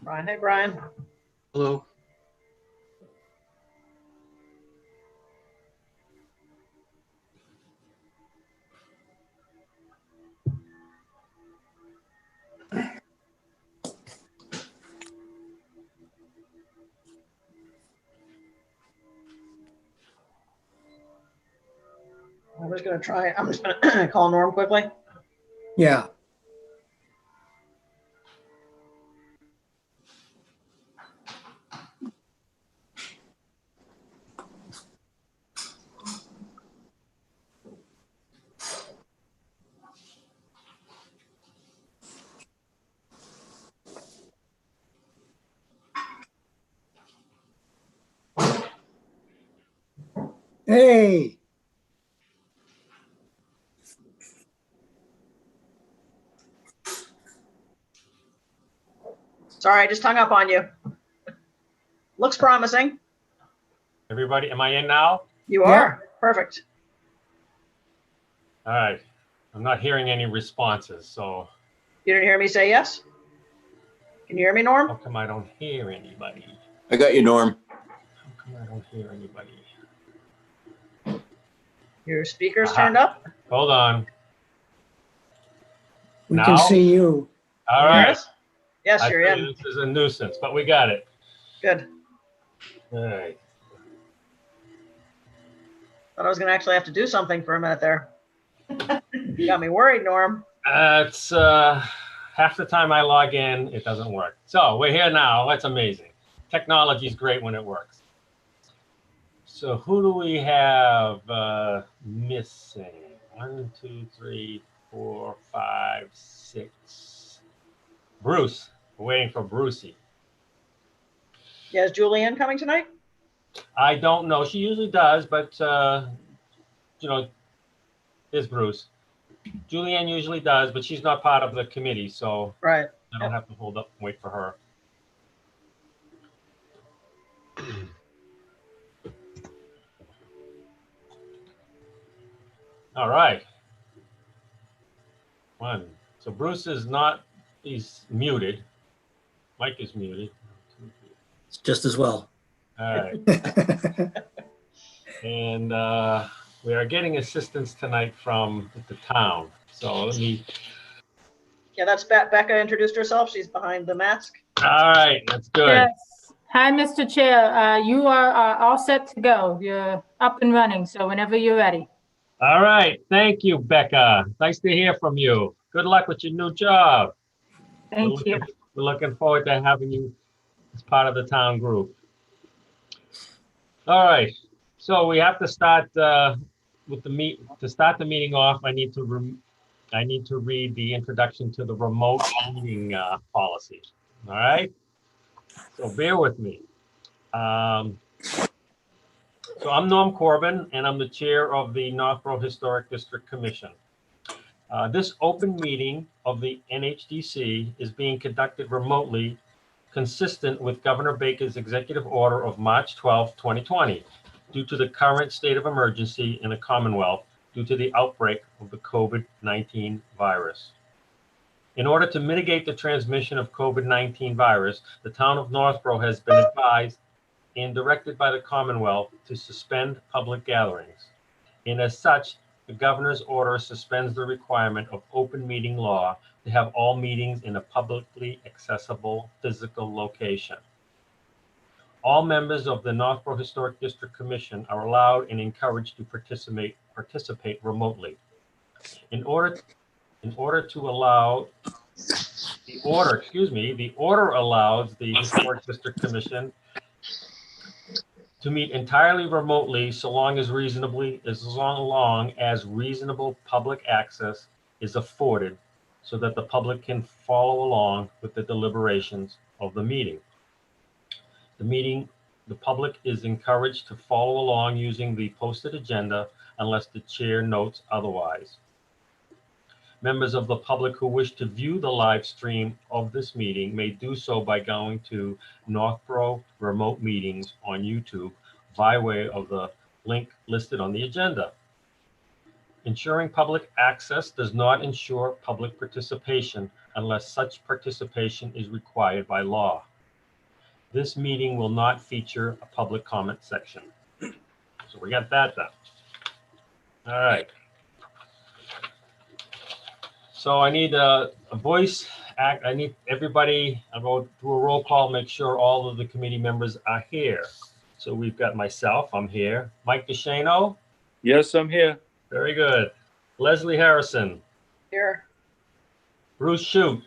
Brian, hey, Brian. Hello. I'm just going to call Norm quickly. Yeah. Hey. Sorry, I just hung up on you. Looks promising. Everybody, am I in now? You are. Perfect. All right. I'm not hearing any responses, so You didn't hear me say yes? Can you hear me, Norm? how come I don't hear anybody? I got you, Norm. How come I don't hear anybody? Your speaker's Aha. turned up? Hold on. We Now? can see you. All right. Yes? Yes, I you're tell in. you, this is a nuisance, but we got it. Good. All right. Thought I was going to actually have to do something for a minute there. You got me worried, Norm. It's half the time I log in, it doesn't work. So we're here now. That's amazing. Technology is great when it works. So who do we have missing? 1, 2, 3, 4, 5, 6. Bruce. We're waiting for Brucey. Yeah, is Julianne coming tonight? I don't know. She usually does, but you know, is Bruce. Julianne usually does, but she's not part of the committee, so Right. I don't have to hold up and wait for her. All right. One. So Bruce is not, he's muted. Mike is muted. It's just as well. All right. And we are getting assistance tonight from the town. So let me, Yeah, that's Becca introduced herself. She's behind the mask. all right, that's good. Yes. Hi, Mr. Chair. You are all set to go. You're up and running, so whenever you're ready. All right. Thank you, Becca. Nice to hear from you. Good luck with your new job. Thank you. We're looking forward to having you as part of the town group. All right. So we have to start with the to start the meeting off. I need to read the introduction to the remote meeting policy. All right. So bear with me. So I'm Norm Corbin, and I'm the chair of the Northborough Historic District Commission. This open meeting of the NHDC is being conducted remotely, consistent with Governor Baker's executive order of March 12, 2020, due to the current state of emergency in the Commonwealth due to the outbreak of the COVID-19 virus. In order to mitigate the transmission of COVID-19 virus, the town of Northborough has been advised and directed by the Commonwealth to suspend public gatherings. And as such, the governor's order suspends the requirement of open meeting law to have all meetings in a publicly accessible physical location. All members of the Northborough Historic District Commission are allowed and encouraged to participate remotely. The order allows the Historic District Commission to meet entirely remotely so long as reasonable public access is afforded so that the public can follow along with the deliberations of the meeting. The public is encouraged to follow along using the posted agenda unless the chair notes otherwise. Members of the public who wish to view the live stream of this meeting may do so by going to Northborough Remote Meetings on YouTube by way of the link listed on the agenda. Ensuring public access does not ensure public participation unless such participation is required by law. This meeting will not feature a public comment section. So we got that done. All right. So I need a voice act. I need everybody, I'll go through a roll call, make sure all of the committee members are here. So we've got myself, I'm here. Mike DeShano, Yes, I'm here. very good. Leslie Harrison, Here. Bruce Shute.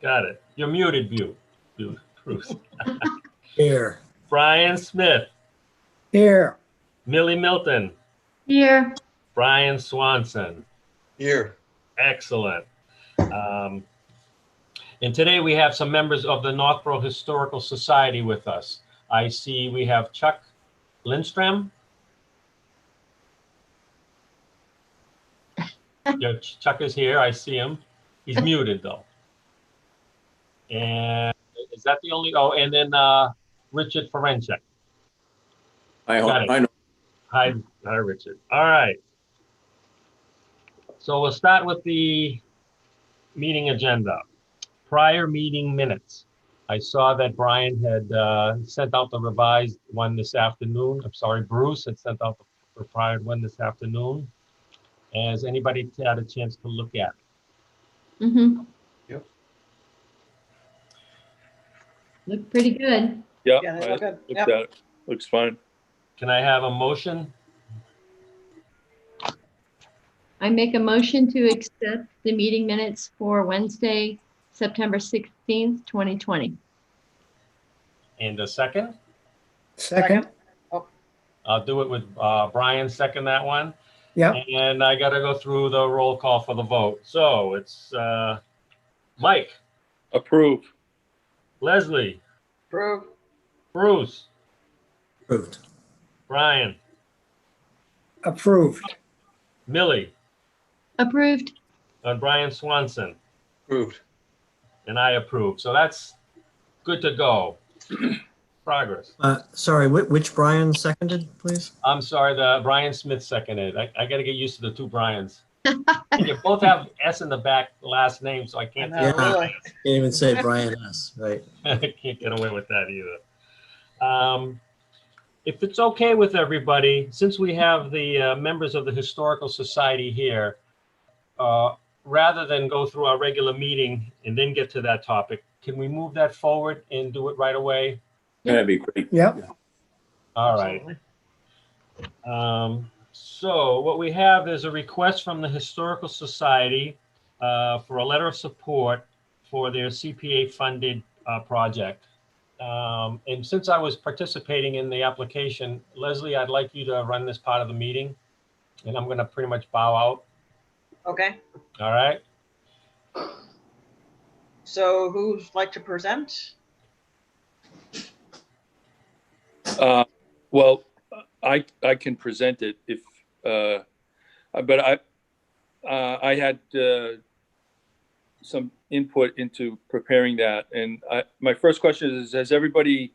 Got it. You're muted, Bruce. Here. Brian Smith, Here. Millie Milton, Here. Brian Swanson. Here. Excellent. And today we have some members of the Northborough Historical Society with us. I see we have Chuck Lindstrom. Yeah, Chuck is here. I see him. He's muted though. And is that the only? Oh, and then Richard Ferenchek. Got it. I know. Hi, Richard. All right. So we'll start with the meeting agenda. Prior meeting minutes. I saw that Brian had sent out the revised one this afternoon. I'm sorry, Bruce had sent out the prior one this afternoon. Has anybody had a chance to look at it? Mm-hmm. Yep. Look pretty good. Yeah, Yeah, they I look good. looked Yep. at it. Looks fine. Can I have a motion? I make a motion to accept the meeting minutes for Wednesday, September 16th, 2020. And a second? Second. I'll do it with Brian, second that one. Yep. And I got to go through the roll call for the vote. So it's Mike, Approve. Leslie, Approve. Bruce, Approved. Brian, Approved. Millie, Approved. and Brian Swanson. Approved. And I approve. So that's good to go. Progress. Sorry, which Brian seconded, please? I'm sorry, the Brian Smith seconded. I got to get used to the two Brians. You both have S in the back last name, so I I can't, know, Yeah. really. Can't even say Brian S. Right. I can't get away with that either. If it's okay with everybody, since we have the members of the Historical Society here, rather than go through our regular meeting and then get to that topic, can we move that forward and do it right away? That'd be great. Yep. All right. Absolutely. So what we have is a request from the Historical Society for a letter of support for their CPA-funded project. And since I was participating in the application, Leslie, I'd like you to run this part of the meeting, and I'm going to pretty much bow out. Okay, All right? so who'd like to present? Well, I can present it if, but I had some input into preparing that. And my first question is, has everybody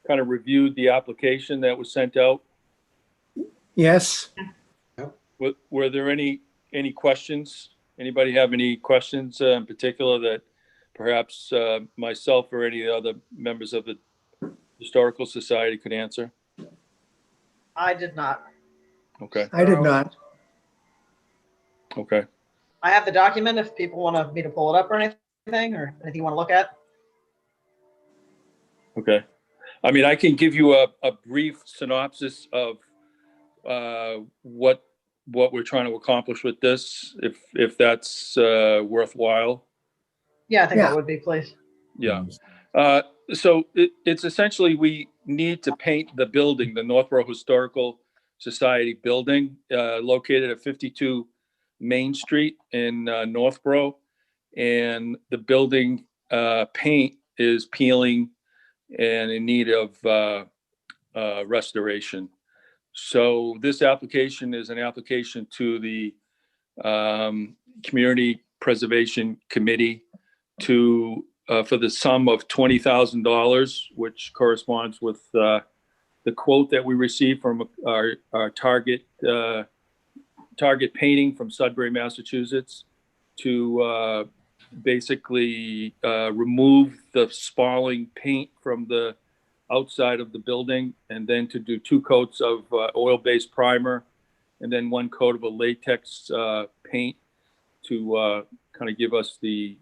kind of reviewed the application that was sent out? Yes. Were there any questions? Anybody have any questions in particular that perhaps myself or any other members of the Historical Society could answer? I did not. Okay, I did not. okay. I have the document if people want me to pull it up or anything, or anything you want to look at. Okay. I mean, I can give you a brief synopsis of what we're trying to accomplish with this, if that's worthwhile. Yeah, I think Yeah. that would be, please. Yeah. So it's essentially, we need to paint the building, the Northborough Historical Society building, located at 52 Main Street in Northborough. And the building paint is peeling and in need of restoration. So this application is an application to the Community Preservation Committee to for the sum of $20,000, which corresponds with the quote that we received from our Target Painting from Sudbury, Massachusetts, to basically remove the spalling paint from the outside of the building, and then to do 2 coats of oil-based primer, and then 1 coat of a latex paint to kind of give us the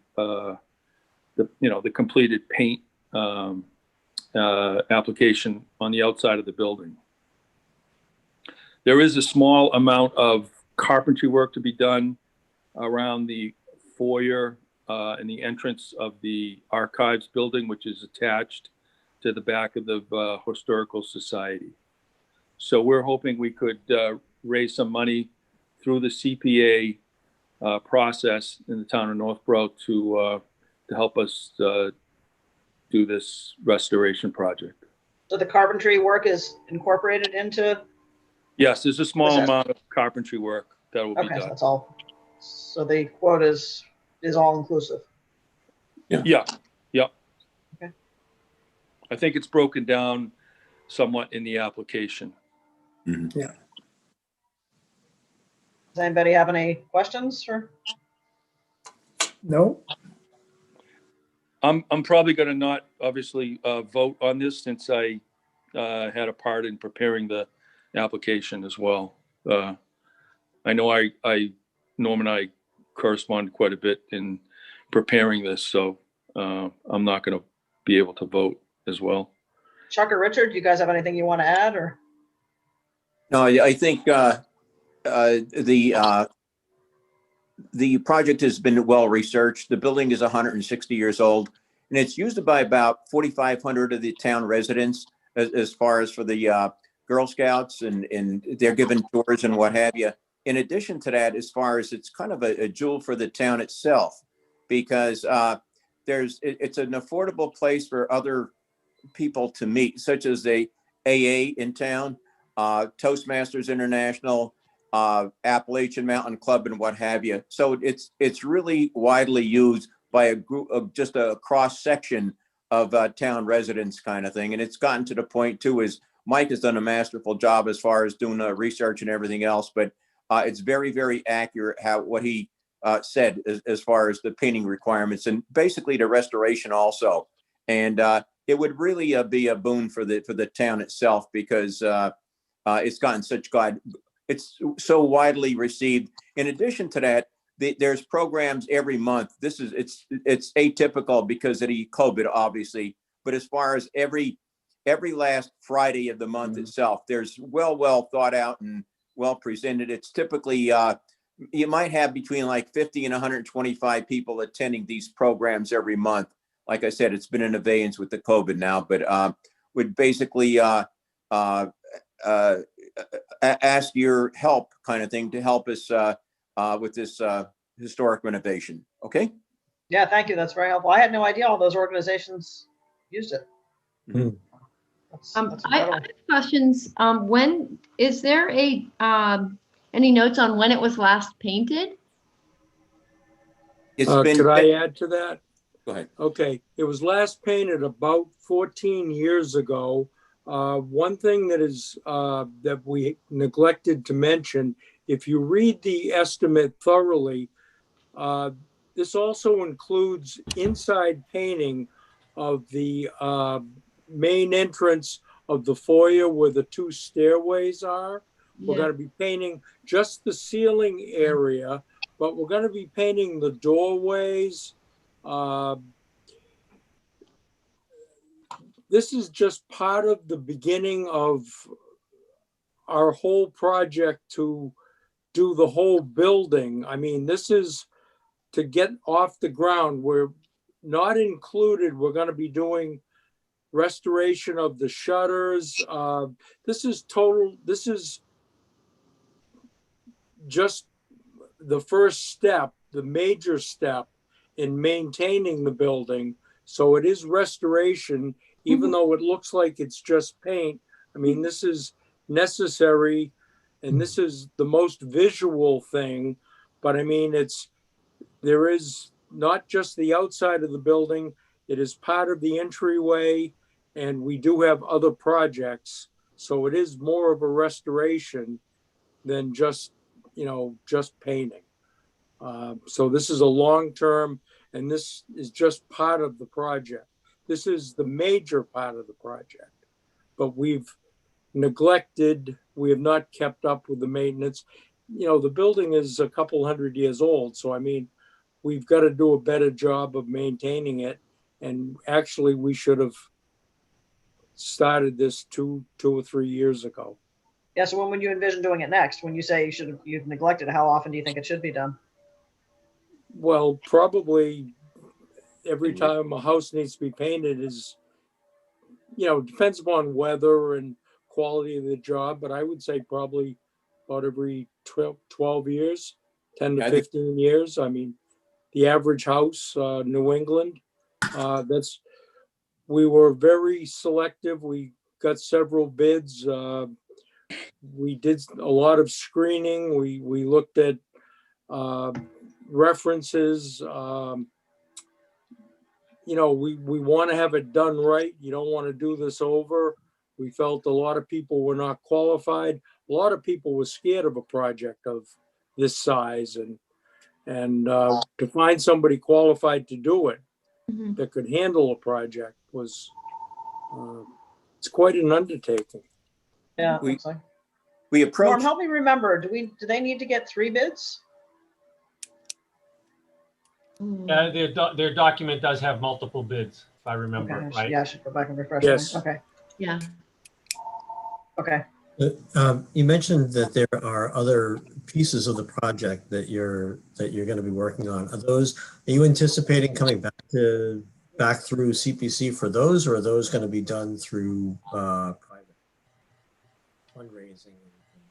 completed paint application on the outside of the building. There is a small amount of carpentry work to be done around the foyer and the entrance of the archives building, which is attached to the back of the Historical Society. So we're hoping we could raise some money through the CPA process in the town of Northborough to help us do this restoration project. So the carpentry work is incorporated into, Yes, there's a small Okay. amount of carpentry work that will be okay, so done. that's all. So the quote is all inclusive. Yeah. Okay. I think it's broken down somewhat in the application. Does anybody have any questions for? No? I'm probably going to not obviously vote on this, since I had a part in preparing the application as well. I know Norm and I corresponded quite a bit in preparing this, so I'm not going to be able to vote as well. Chuck or Richard, do you guys have anything you want to add, or? No, I think the project has been well researched. The building is 160 years old, and it's used by about 4,500 of the town residents as far as for the Girl Scouts, and they're given tours and what have you. In addition to that, as far as it's kind of a jewel for the town itself, because it's an affordable place for other people to meet, such as a AA in town, Toastmasters International, Appalachian Mountain Club, and what have you. So it's really widely used by a group of just a cross section of town residents, kind of thing. And it's gotten to the point too, is Mike has done a masterful job as far as doing research and everything else, but it's very, very accurate what he said as far as the painting requirements and basically the restoration also. And it would really be a boon for the town itself, because it's gotten it's so widely received. In addition to that, there's programs every month. It's atypical because of the COVID, obviously, but as far as every last Friday of the month itself, there's well thought out and well presented. It's typically you might have between like 50 and 125 people attending these programs every month. Like I said, it's been in abeyance with the COVID now, but would basically ask your help, kind of thing, to help us with this historic renovation. Okay. Yeah, thank you. That's very helpful. I had no idea all those organizations used it. Mhm. That's I incredible. have questions. When is there any notes on when it was last painted? It's been. Could I add to that? Go ahead. Okay, it was last painted about 14 years ago. One thing that we neglected to mention, if you read the estimate thoroughly, this also includes inside painting of the main entrance of the foyer where the 2 stairways are. We're going to be painting just the ceiling area, but we're going to be painting the doorways. This is just part of the beginning of our whole project to do the whole building. I mean, this is to get off the ground. We're not included. We're going to be doing restoration of the shutters. This is just the first step, the major step in maintaining the building. So it is restoration, even though it looks like it's just paint. I mean, this is necessary, and this is the most visual thing. But I mean, there is not just the outside of the building, it is part of the entryway, and we do have other projects. So it is more of a restoration than just painting. So this is a long-term, and this is just part of the project. This is the major part of the project, but we've neglected, we have not kept up with the maintenance. You know, the building is a couple 100 years old, so I mean, we've got to do a better job of maintaining it. And actually, we should have started this two or 3 years ago. Yeah, so when would you envision doing it next? When you say you've neglected, how often do you think it should be done? Well, probably every time a house needs to be painted is, you know, depends upon weather and quality of the job, but I would say probably about every 12 years, 10 to 15 years. I mean, the average house, New England, we were very selective. We got several bids. We did a lot of screening. We looked at references. You know, we want to have it done right. You don't want to do this over. We felt a lot of people were not qualified. A lot of people were scared of a project of this size, and to find somebody qualified to do it that could handle a project was it's quite an undertaking. Yeah, I think so. We Norm, approached. help me remember. Do they need to get 3 bids? Their document does have multiple bids, if I remember Okay, right. yeah, I should go back and refresh. Yes. Okay. Yeah. Okay. You mentioned that there are other pieces of the project that you're going to be working on. Are you anticipating coming back through CPC for those, or are those going to be done through private fundraising and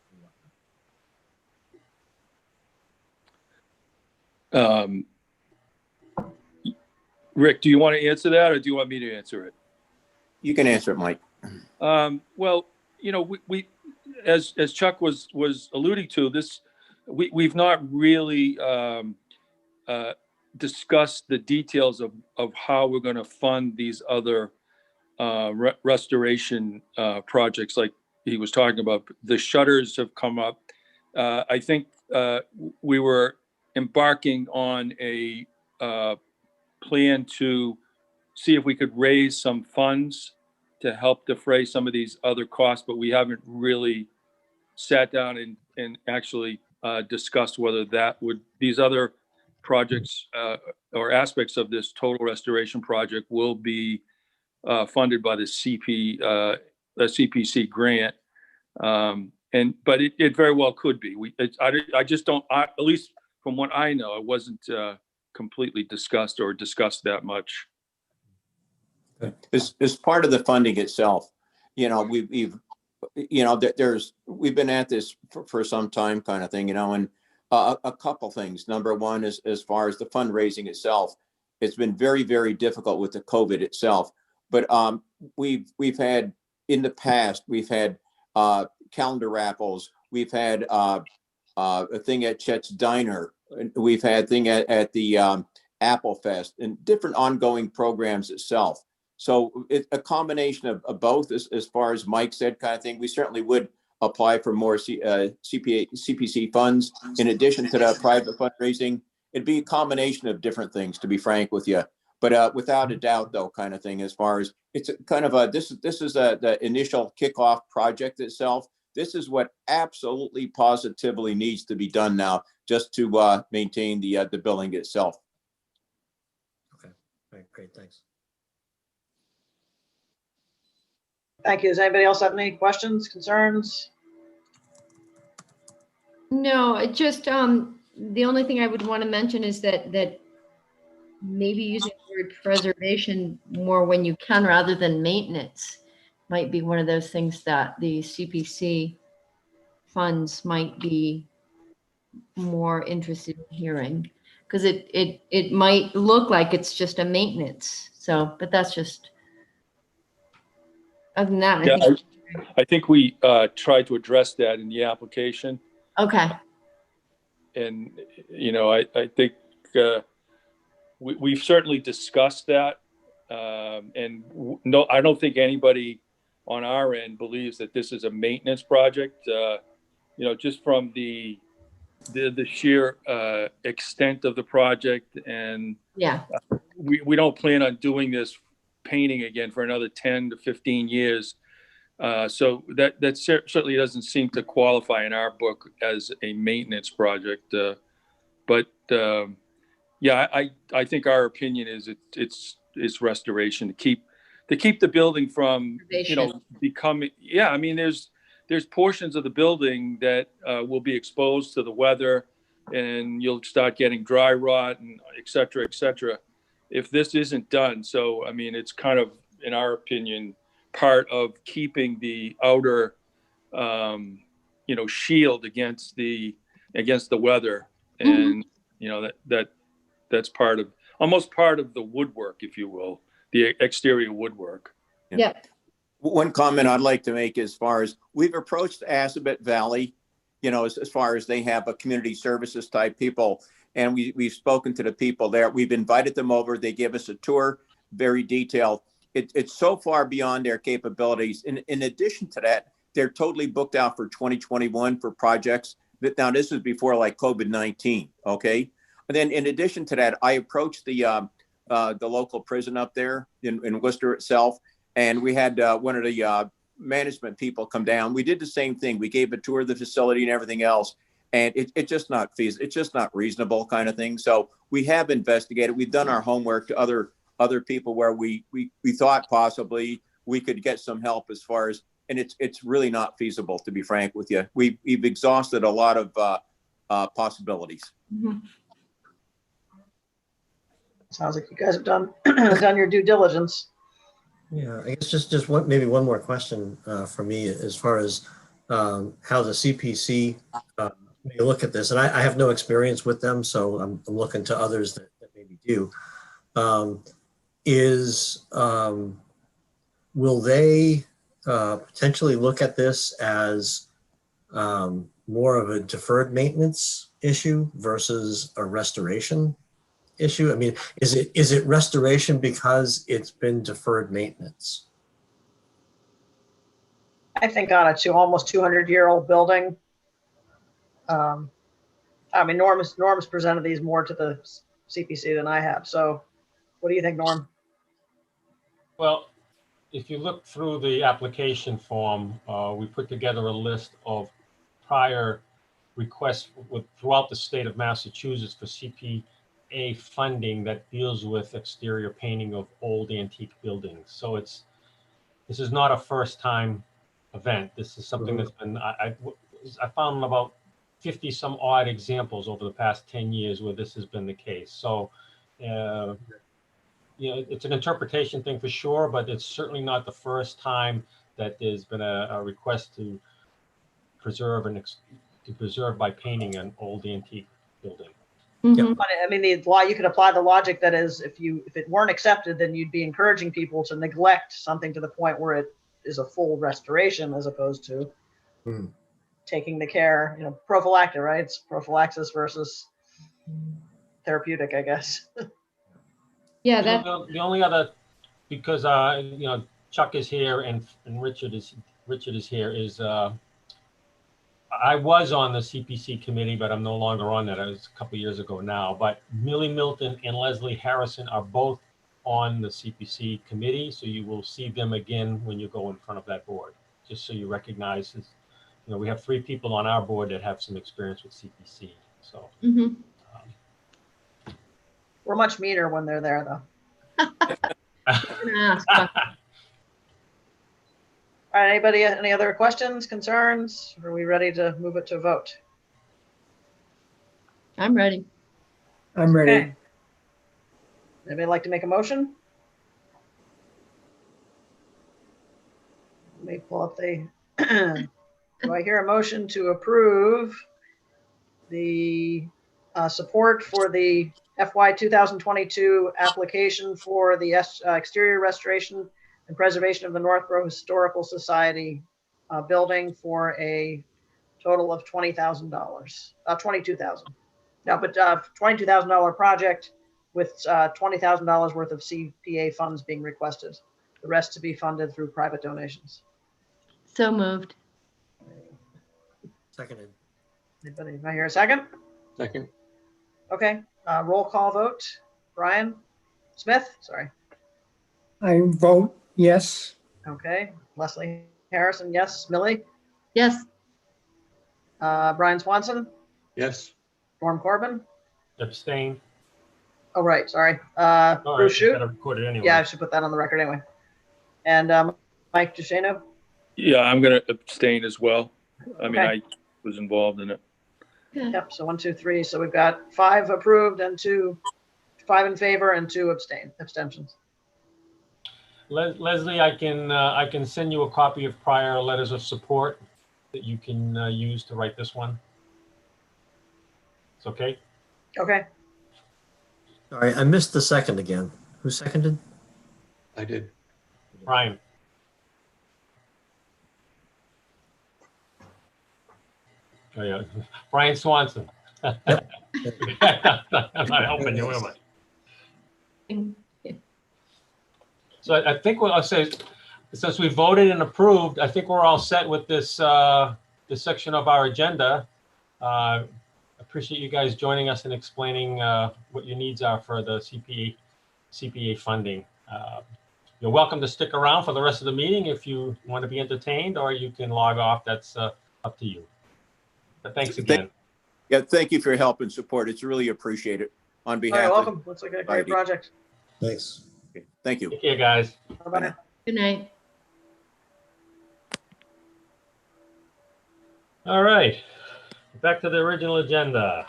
whatnot? Rick, do you want to answer that, or do you want me to answer it? You can answer it, Mike. Well, you know, we as Chuck was alluding to, we've not really discussed the details of how we're going to fund these other restoration projects like he was talking about. The shutters have come up. I think we were embarking on a plan to see if we could raise some funds to help defray some of these other costs, but we haven't really sat down and actually discussed whether these other projects or aspects of this total restoration project will be funded by the CPC grant. But it very well could be. I just don't, at least from what I know, it wasn't completely discussed that much. As part of the funding itself, you know, we've been at this for some time, kind of thing, you know, and a couple things. Number one is, as far as the fundraising itself, it's been very, very difficult with the COVID itself. But we've had in the past, we've had calendar raffles, we've had a thing at Chet's Diner, we've had a thing at the Apple Fest, and different ongoing programs itself. So it's a combination of both, as far as Mike said, kind of thing. We certainly would apply for more CPC funds in addition to the private fundraising. It'd be a combination of different things, to be frank with you. But without a doubt, though, kind of thing, as far as it's kind of this is the initial kickoff project itself. This is what absolutely positively needs to be done now, just to maintain the building itself. Okay, all right, great, thanks. Thank you. Does anybody else have any questions, concerns? No, it just, the only thing I would want to mention is that maybe using the word preservation more when you can rather than maintenance might be one of those things that the CPC funds might be more interested in hearing, because it might look like it's just a maintenance. So, but that's just, other than that, Yeah, I think. I think we tried to address that in the application. Okay. And, you know, I think we've certainly discussed that. And no, I don't think anybody on our end believes that this is a maintenance project. You know, just from the the sheer extent of the project, and Yeah. we don't plan on doing this painting again for another 10 to 15 years. So that certainly doesn't seem to qualify in our book as a maintenance project. But yeah, I think our opinion is it's restoration to keep the building from, becoming, yeah, I mean, there's portions of the building that will be exposed to the weather, and you'll start getting dry rot and et cetera, if this isn't done. So, I mean, it's kind of, in our opinion, part of keeping the outer, shield against the weather. And, that's almost part of the woodwork, if you will, the exterior woodwork. Yeah. One comment I'd like to make, as far as we've approached Assabet Valley, as far as they have a community services type people, and we've spoken to the people there. We've invited them over. They give us a tour, very detailed. It's so far beyond their capabilities. In addition to that, they're totally booked out for 2021 for projects. Now, this is before like COVID-19, okay? And then in addition to that, I approached the local prison up there in Worcester itself, and we had one of the management people come down. We did the same thing. We gave a tour of the facility and everything else, and it's just not feasible. It's just not reasonable, kind of thing. So we have investigated. We've done our homework to other people where we thought possibly we could get some help as far as, and it's really not feasible, to be frank with you. We've exhausted a lot of possibilities. Mm-hmm. Sounds like you guys have done your due diligence. Yeah, I guess just maybe one more question for me, as far as how the CPC may look at this. And I have no experience with them, so I'm looking to others that maybe do. Will they potentially look at this as more of a deferred maintenance issue versus a restoration issue? I mean, is it restoration because it's been deferred maintenance? I think on a almost 200-year-old building. I mean, Norm's presented these more to the CPC than I have. So what do you think, Norm? Well, if you look through the application form, we put together a list of prior requests throughout the state of Massachusetts for CPA funding that deals with exterior painting of old antique buildings. So this is not a first time event. This is something that's been, I found about 50 some odd examples over the past 10 years where this has been the case. So, it's an interpretation thing for sure, but it's certainly not the first time that there's been a request to preserve by painting an old antique building. Mm-hmm. I mean, you could apply the logic that is, if it weren't accepted, then you'd be encouraging people to neglect something to the point where it is a full restoration, as opposed to taking the care, prophylactic, right? It's prophylaxis versus therapeutic, I guess. Yeah, the only other, because Chuck is here and Richard is here, is I was on the CPC committee, but I'm no longer on that. I was a couple of years ago now. But Millie Milton and Leslie Harrison are both on the CPC committee, so you will see them again when you go in front of that board. Just so you recognize, we have 3 people on our board that have some experience with CPC. So We're much meaner when they're there, though. All right, anybody, any other questions, concerns? Are we ready to move it to a vote? I'm ready. I'm ready. Okay. Anybody like to make a motion? Let me pull up the, do I hear a motion to approve the support for the FY 2022 application for the exterior restoration and preservation of the Northborough Historical Society building for a total of $20,000, $22,000. No, but $22,000 project with $20,000 worth of CPA funds being requested. The rest to be funded through private donations. So moved. Seconded. Anybody, if I hear a second? Second. Okay, roll call vote. Brian Smith, sorry. I vote yes. Okay, Leslie Harrison, yes. Millie? Yes, Brian Swanson? Yes. Norm Corbin? Abstain. Oh, right, sorry. All right, Bruce you Shute? gotta record it anyway. Yeah, I should put that on the record anyway. And Mike Duchesneau? Yeah, I'm going to abstain as well. I mean, Okay. I was involved in it. Yep, so 1, 2, 3. So we've got 5 approved and 5 in favor and 2 abstentions. Leslie, I can send you a copy of prior letters of support that you can use to write this one. It's okay? Okay, All right, I missed the second again. Who seconded? I did. Brian. Oh, yeah. Brian Swanson. Yep. I'm not helping you, am I? So I think what I'll say, since we voted and approved, I think we're all set with this this section of our agenda. Appreciate you guys joining us and explaining what your needs are for the CPA funding. You're welcome to stick around for the rest of the meeting if you want to be entertained, or you can log off. That's up to you. But thanks again. Yeah, thank you for your help and support. It's really appreciated on all behalf right, of. welcome. Looks like a great Society. project. Thanks. Okay, thank you. Take care, guys. Bye-bye now. good night. All right, back to the original agenda.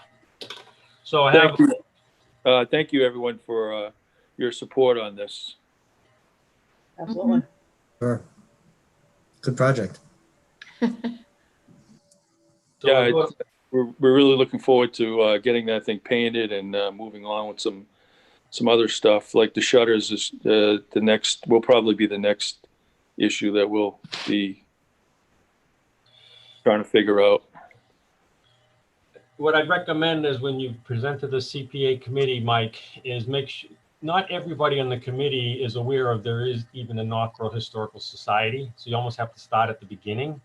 So I have, Thank you, everyone, for your support on this. Absolutely. Sure. Good project. Yeah, we're really looking forward to getting that thing painted and moving on with some other stuff, like the shutters is the next, will probably be the next issue that we'll be trying to figure out. what I'd recommend is when you present to the CPA committee, Mike, is make sure, not everybody on the committee is aware of there is even a Northborough Historical Society. So you almost have to start at the beginning.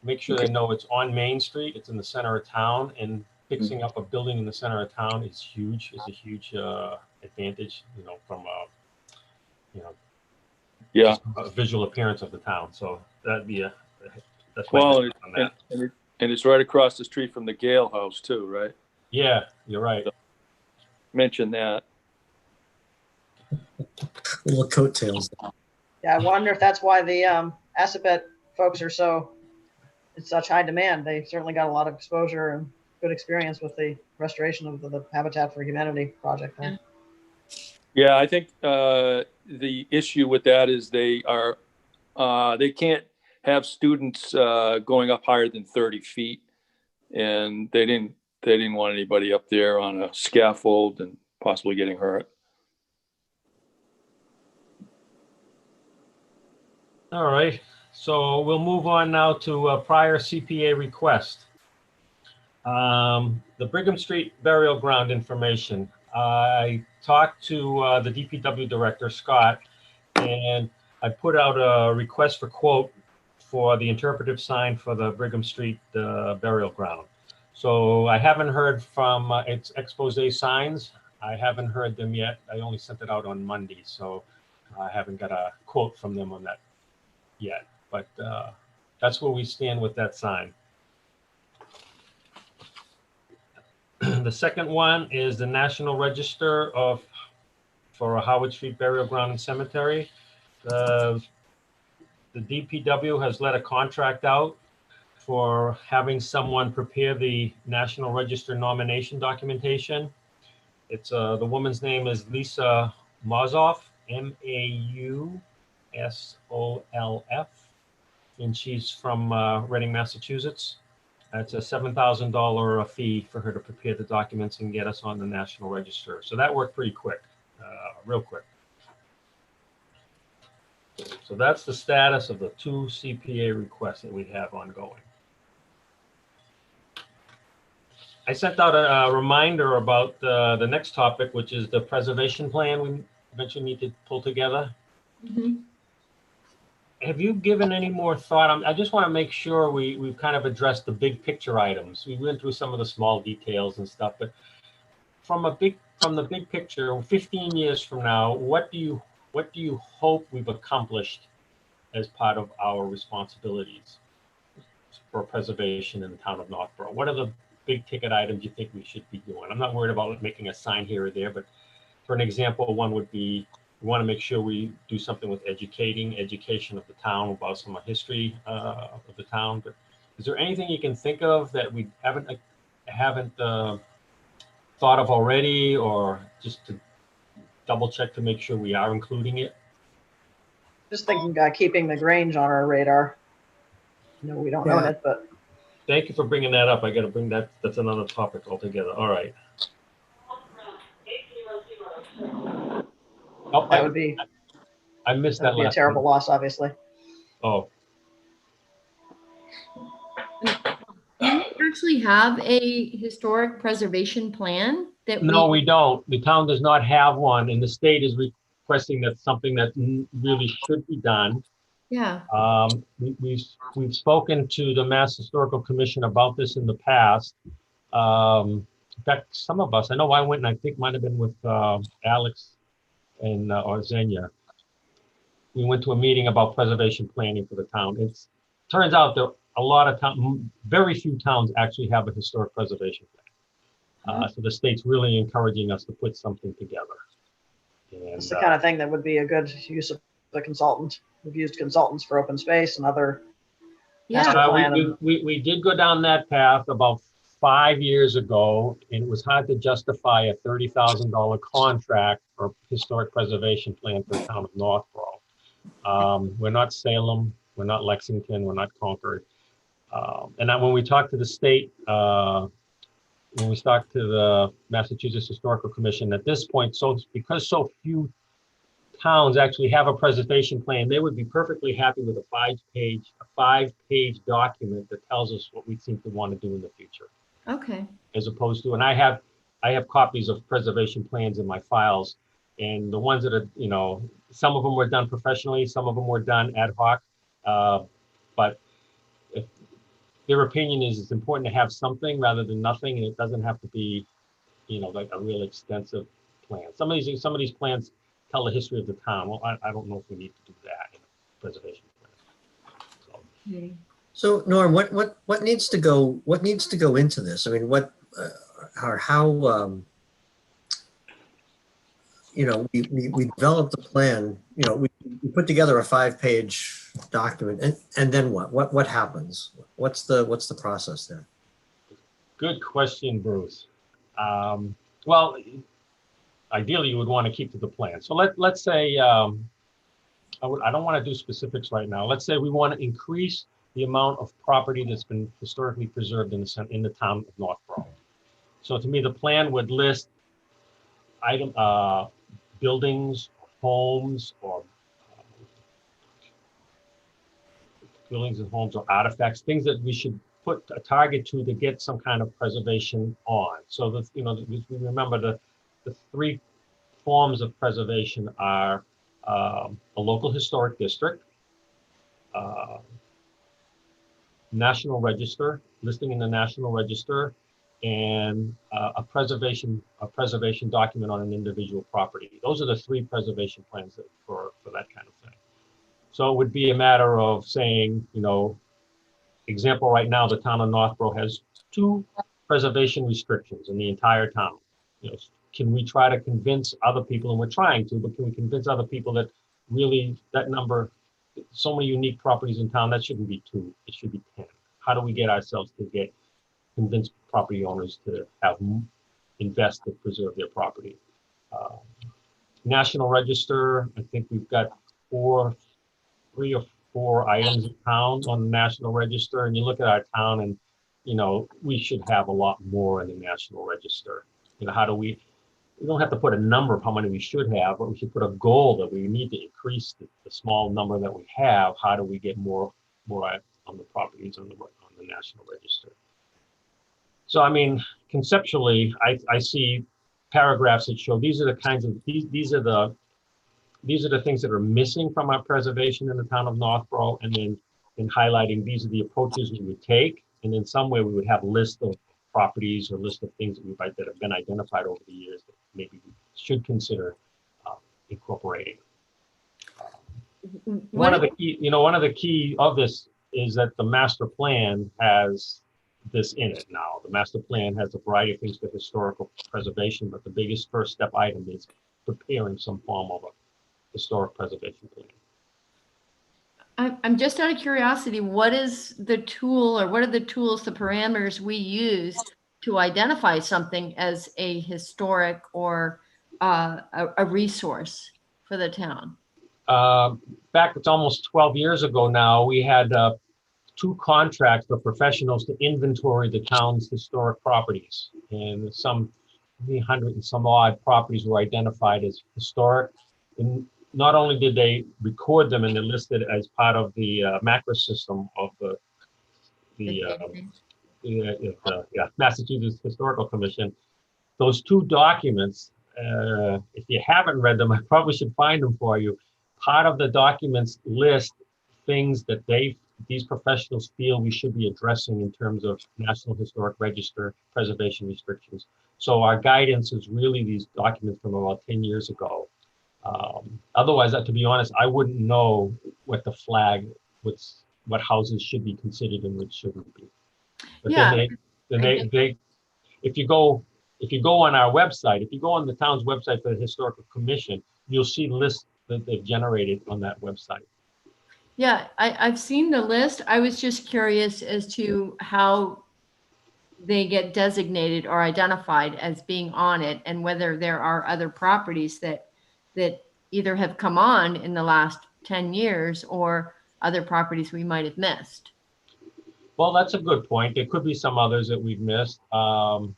Make sure they know it's on Main Street, it's in the center of town, and fixing up a building in the center of town is huge. It's a huge advantage, you know, from Yeah. a visual appearance of the town. So that'd be that's Well, my on that. and it's right across the street from the Gale House too, right? Yeah, you're right. Mention that. Little coattails. Yeah, I wonder if that's why the Assabet folks are so, it's such high demand. They certainly got a lot of exposure and good experience with the restoration of the Habitat for Humanity project. Huh? Yeah, I think the issue with that is they can't have students going up higher than 30 feet, and they didn't want anybody up there on a scaffold and possibly getting hurt. All right, so we'll move on now to a prior CPA request. The Brigham Street burial ground information. I talked to the DPW director, Scott, and I put out a request for quote for the interpretive sign for the Brigham Street burial ground. So I haven't heard from its expose signs. I haven't heard them yet. I only sent it out on Monday, so I haven't got a quote from them on that yet. But that's where we stand with that sign. The second one is the National Register for a Howard Street Burial Ground and Cemetery. The DPW has let a contract out for having someone prepare the National Register nomination documentation. It's the woman's name is Lisa Mausoff, Mausolf, and she's from Reading, Massachusetts. It's a $7,000 fee for her to prepare the documents and get us on the National Register. So that worked pretty quick, real quick. So that's the status of the 2 CPA requests that we have ongoing. I sent out a reminder about the next topic, which is the preservation plan we eventually need to pull together. Mhm. have you given any more thought? I just want to make sure we've kind of addressed the big picture items. We went through some of the small details and stuff, but from the big picture, 15 years from now, what do you hope we've accomplished as part of our responsibilities for preservation in the town of Northborough? What are the big ticket items you think we should be doing? I'm not worried about making a sign here or there, but for an example, one would be, we want to make sure we do something with education of the town about some history of the town. But is there anything you can think of that we haven't thought of already, or just to double check to make sure we are including it? Just thinking, keeping the Grange on our radar. No, we don't own Yeah. it, but Thank you for bringing that up. I got to bring that. That's another topic altogether. All right. Oh, that would be I missed that a last terrible one. loss, obviously. Oh, Do you actually have a historic preservation plan that no, we don't. The town does not have one, and the state is requesting that something that really should be done. Yeah, We've spoken to the Mass Historical Commission about this in the past. In fact, some of us, I know I went, and I think might have been with Alex and or Xenia. We went to a meeting about preservation planning for the town. It turns out that a lot of very few towns actually have a historic preservation plan. So the state's really encouraging us to put something together. And, It's the kind of thing that would be a good use of the consultant. We've used consultants for open space and other master plan. we did go down that path about 5 years ago, and it was hard to justify a $30,000 contract for a historic preservation plan for the town of Northborough. We're not Salem, we're not Lexington, we're not Concord. And then when we talked to the state, when we talked to the Massachusetts Historical Commission, at this point, because so few towns actually have a preservation plan, they would be perfectly happy with a five-page document that tells us what we seem to want to do in the future. okay. As opposed to, and I have copies of preservation plans in my files, and the ones that are, some of them were done professionally, some of them were done ad hoc, but if their opinion is it's important to have something rather than nothing, and it doesn't have to be, like a real extensive plan. Some of these plans tell the history of the town. Well, I don't know if we need to do that in a preservation plan. So Norm, what needs to go into this? I mean, we developed the plan, we put together a 5-page document, and then what happens? What's the process there? Good question, Bruce. Well, ideally you would want to keep to the plan. So let's say, I don't want to do specifics right now. Let's say we want to increase the amount of property that's been historically preserved in the town of Northborough. So to me, the plan would list buildings, homes, or buildings and homes or artifacts, things that we should put a target to get some kind of preservation on. So that, we remember the three forms of preservation are a local historic district, National Register, listing in the National Register, and a preservation document on an individual property. Those are the three preservation plans for that kind of thing. So it would be a matter of saying, example, right now, the town of Northborough has 2 preservation restrictions in the entire town. Can we try to convince other people, and we're trying to, but can we convince other people that really that number, so many unique properties in town, that shouldn't be 2, it should be 10. How do we get ourselves to convince property owners to invest to preserve their property? National Register, I think we've got 3 or 4 items in town on the National Register, and you look at our town and, we should have a lot more in the National Register. How do we don't have to put a number of how many we should have, but we should put a goal that we need to increase the small number that we have. How do we get more on the properties on the National Register? So, I mean, conceptually, I see paragraphs that show these are the these are the things that are missing from our preservation in the town of Northborough, and then highlighting these are the approaches we would take, and then somewhere we would have a list of properties or list of things that have been identified over the years that maybe we should consider incorporating. One of the key of this is that the master plan has this in it now. The master plan has a variety of things for historical preservation, but the biggest first step item is preparing some form of a historic preservation plan. I'm just out of curiosity, what is the tool, or what are the tools, the parameters we use to identify something as a historic or a resource for the town? Back, it's almost 12 years ago now, we had 2 contracts for professionals to inventory the town's historic properties. And some 300 and some odd properties were identified as historic. And not only did they record them and they're listed as part of the macro system of the Massachusetts Historical Commission, those 2 documents, if you haven't read them, I probably should find them for you. Part of the documents list things that these professionals feel we should be addressing in terms of National Historic Register preservation restrictions. So our guidance is really these documents from about 10 years ago. Otherwise, to be honest, I wouldn't know what the flag, what houses should be considered and which shouldn't be. But Yeah. if you go on our website, if you go on the town's website for the Historical Commission, you'll see lists that they've generated on that website. Yeah, I've seen the list. I was just curious as to how they get designated or identified as being on it, and whether there are other properties that either have come on in the last 10 years or other properties we might have missed. Well, that's a good point. There could be some others that we've missed. Offhand,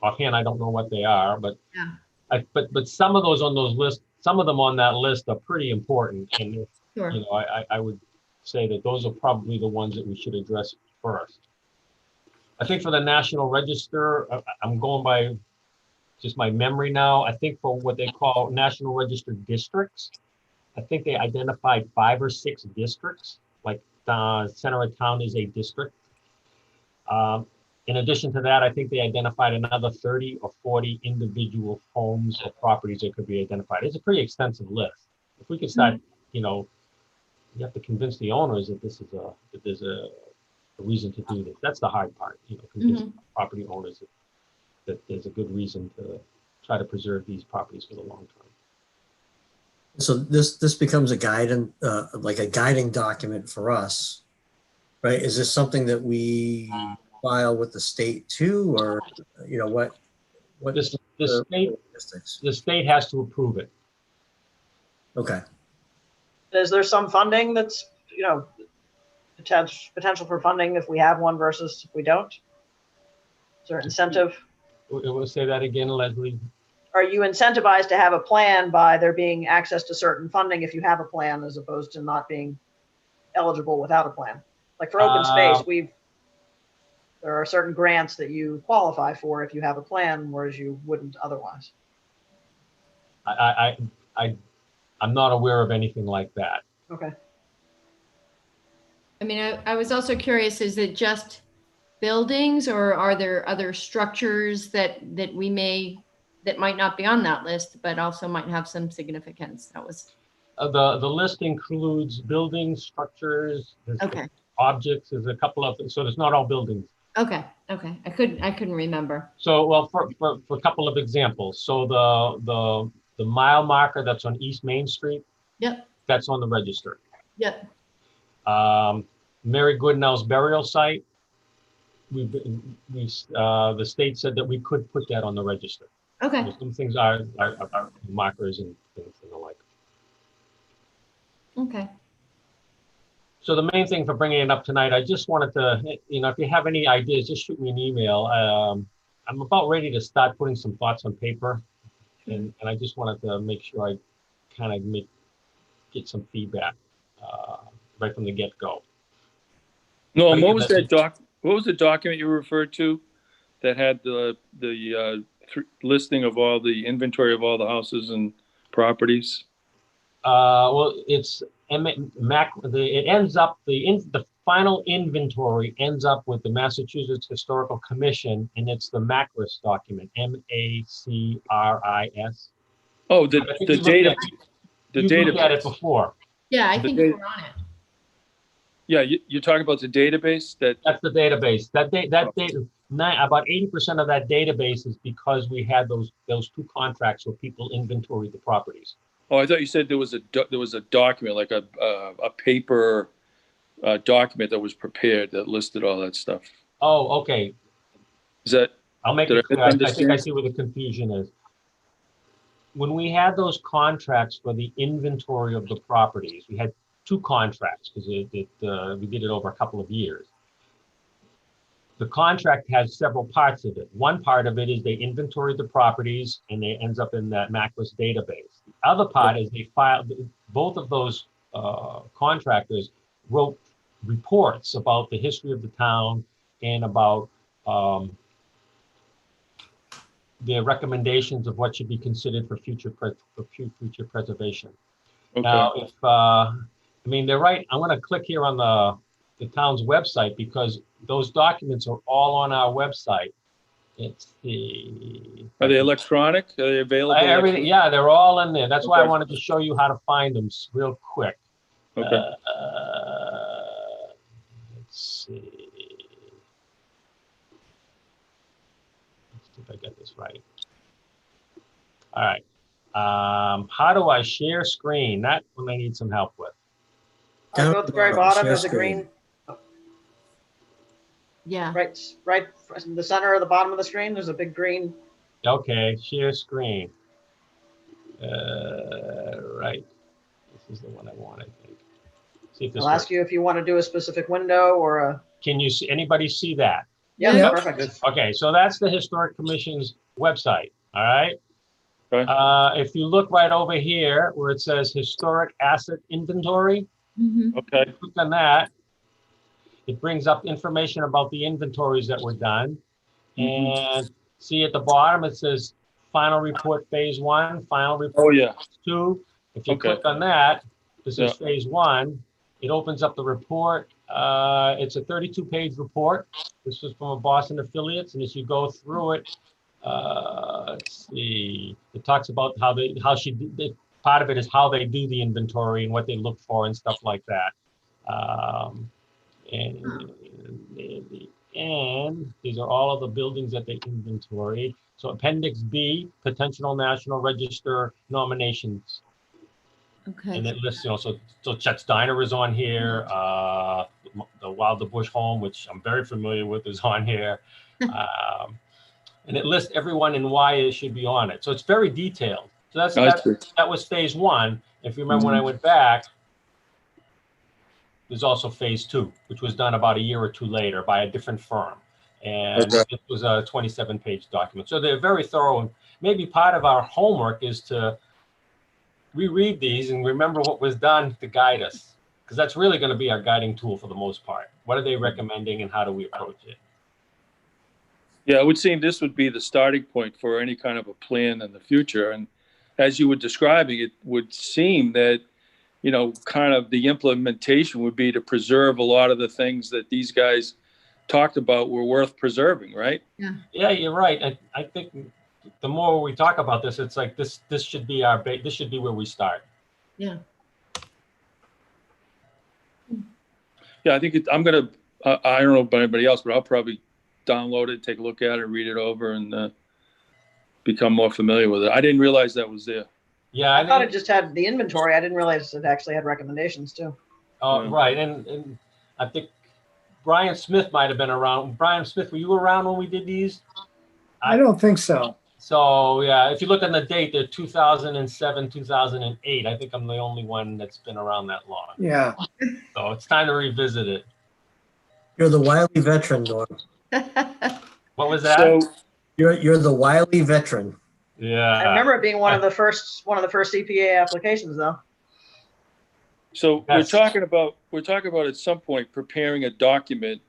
I don't know what they are, but Yeah. but some of those on those lists, some of them on that list are pretty important. And Sure. I would say that those are probably the ones that we should address first. I think for the National Register, I'm going by just my memory now. I think for what they call National Register districts, I think they identified 5 or 6 districts, like center of town is a district. In addition to that, I think they identified another 30 or 40 individual homes or properties that could be identified. It's a pretty extensive list. If we could start, you have to convince the owners that that there's a reason to do this. That's the hard part, convince property owners that there's a good reason to try to preserve these properties for the long term. So this becomes a guidance, like a guiding document for us, right? Is this something that we file with the state too, or what? The state has to approve it. Okay. Is there some funding that's, potential for funding if we have one versus if we don't? Is there incentive? We'll say that again, Leslie. Are you incentivized to have a plan by there being access to certain funding if you have a plan, as opposed to not being eligible without a plan? Like for open space, there are certain grants that you qualify for if you have a plan, whereas you wouldn't otherwise. I'm not aware of anything like that. Okay. I mean, I was also curious, is it just buildings, or are there other structures that might not be on that list, but also might have some significance? That was the list includes buildings, structures, okay, objects. There's a couple of, so it's not all buildings. Okay. I couldn't remember. So, well, for a couple of examples. So the mile marker that's on East Main Street. Yep. That's on the register. Yep. Mary Goodnell's burial site. The state said that we could put that on the register. Okay. So some things are markers and things and the like. Okay. So the main thing for bringing it up tonight, I just wanted to, if you have any ideas, just shoot me an email. I'm about ready to start putting some thoughts on paper, and I just wanted to make sure I kind of get some feedback right from the get-go. No, what was that what was the document you referred to that had the listing of all the inventory of all the houses and properties? Well, it's it ends up, the final inventory ends up with the Massachusetts Historical Commission, and it's the MACRIS document, MACRIS. Oh, I the think you data, the you looked at it database. before. Yeah, I The think data- we're on it. Yeah, you're talking about the database that, That's the database. That data, about 80% of that database is because we had those two contracts where people inventoried the properties. oh, I thought you said there was a document, like a paper document that was prepared that listed all that stuff. Oh, okay. Is that, I'll make did it I clear. I think I misunderstand? see where the confusion is. When we had those contracts for the inventory of the properties, we had two contracts because we did it over a couple of years. The contract has several parts of it. One part of it is they inventoried the properties and it ends up in that MACRIS database. The other part is they filed, both of those contractors wrote reports about the history of the town and about their recommendations of what should be considered for future preservation. Okay. Now, if I mean, they're right. I'm going to click here on the town's website because those documents are all on our website. It's the. Are they electronic? Are they available? Everything, yeah, they're all in there. That's why I Okay. wanted to show you how to find them real quick. Okay. Let's see. Let's see if I get this right. All right. How do I share screen? That one I need some help with. Go at the very bottom, Share there's a screen. green, Yeah. right in the center of the bottom of the screen, there's a big green. Okay, share screen. Right. This is the one I want, I think. See if this I'll ask works. you if you want to do a specific window or a, Can you see, anybody see that? yeah, Yeah. perfect. Okay, so that's the Historic Commission's website, all right? Okay. If you look right over here where it says Historic Asset Inventory, Mhm. Okay. click on that. It brings up information about the inventories that were done. And see at the bottom, it says Final Report Phase 1, Final Report Oh, yeah. Phase 2. If you Okay. click on that, this is Yeah. Phase 1. It opens up the report. It's a 32-page report. This is from a Boston affiliates, and as you go through it, let's see, it talks about part of it is how they do the inventory and what they look for and stuff like that. And in the end, these are all of the buildings that they inventoried. So Appendix B, potential National Register nominations. Okay. And it lists, so Chet's Diner is on here. The Wild the Bush Home, which I'm very familiar with, is on here. And it lists everyone and why it should be on it. So it's very detailed. So that was Phase 1. If you remember when I went back, there's also Phase 2, which was done about a year or two later by a different firm. And it was a 27-page document. So they're very thorough. And maybe part of our homework is to reread these and remember what was done to guide us, because that's really going to be our guiding tool for the most part. What are they recommending and how do we approach it? Yeah, it would seem this would be the starting point for any kind of a plan in the future. And as you were describing, it would seem that, kind of the implementation would be to preserve a lot of the things that these guys talked about were worth preserving, right? Yeah, you're right. I think the more we talk about this, it's like this should be this should be where we start. Yeah. Yeah, I think I'm going to, I don't know about anybody else, but I'll probably download it, take a look at it, read it over, and become more familiar with it. I didn't realize that was there. Yeah, I thought it just had the inventory. I didn't realize it actually had recommendations too. Right, and I think Brian Smith might have been around. Brian Smith, were you around when we did these? I don't think so. So yeah, if you look on the date, they're 2007, 2008. I think I'm the only one that's been around that long. Yeah. So it's time to revisit it. You're the wily veteran, Norm. What was that? So, You're the wily veteran. Yeah. I remember it being one of the first EPA applications though. So Yes. we're talking about at some point preparing a document,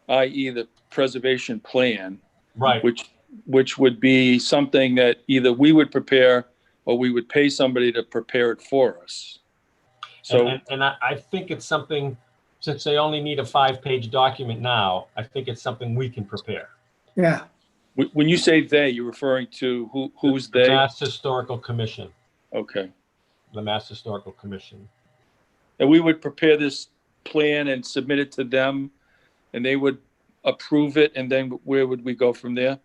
i.e. the preservation plan, Right. which would be something that either we would prepare or we would pay somebody to prepare it for us. So, And I think it's something, since they only need a 5-page document now, I think it's something we can prepare. Yeah, when you say they, you're referring to who's The they? Mass Historical Commission, Okay. the Mass Historical Commission. And we would prepare this plan and submit it to them, and they would approve it, and then where would we go from there?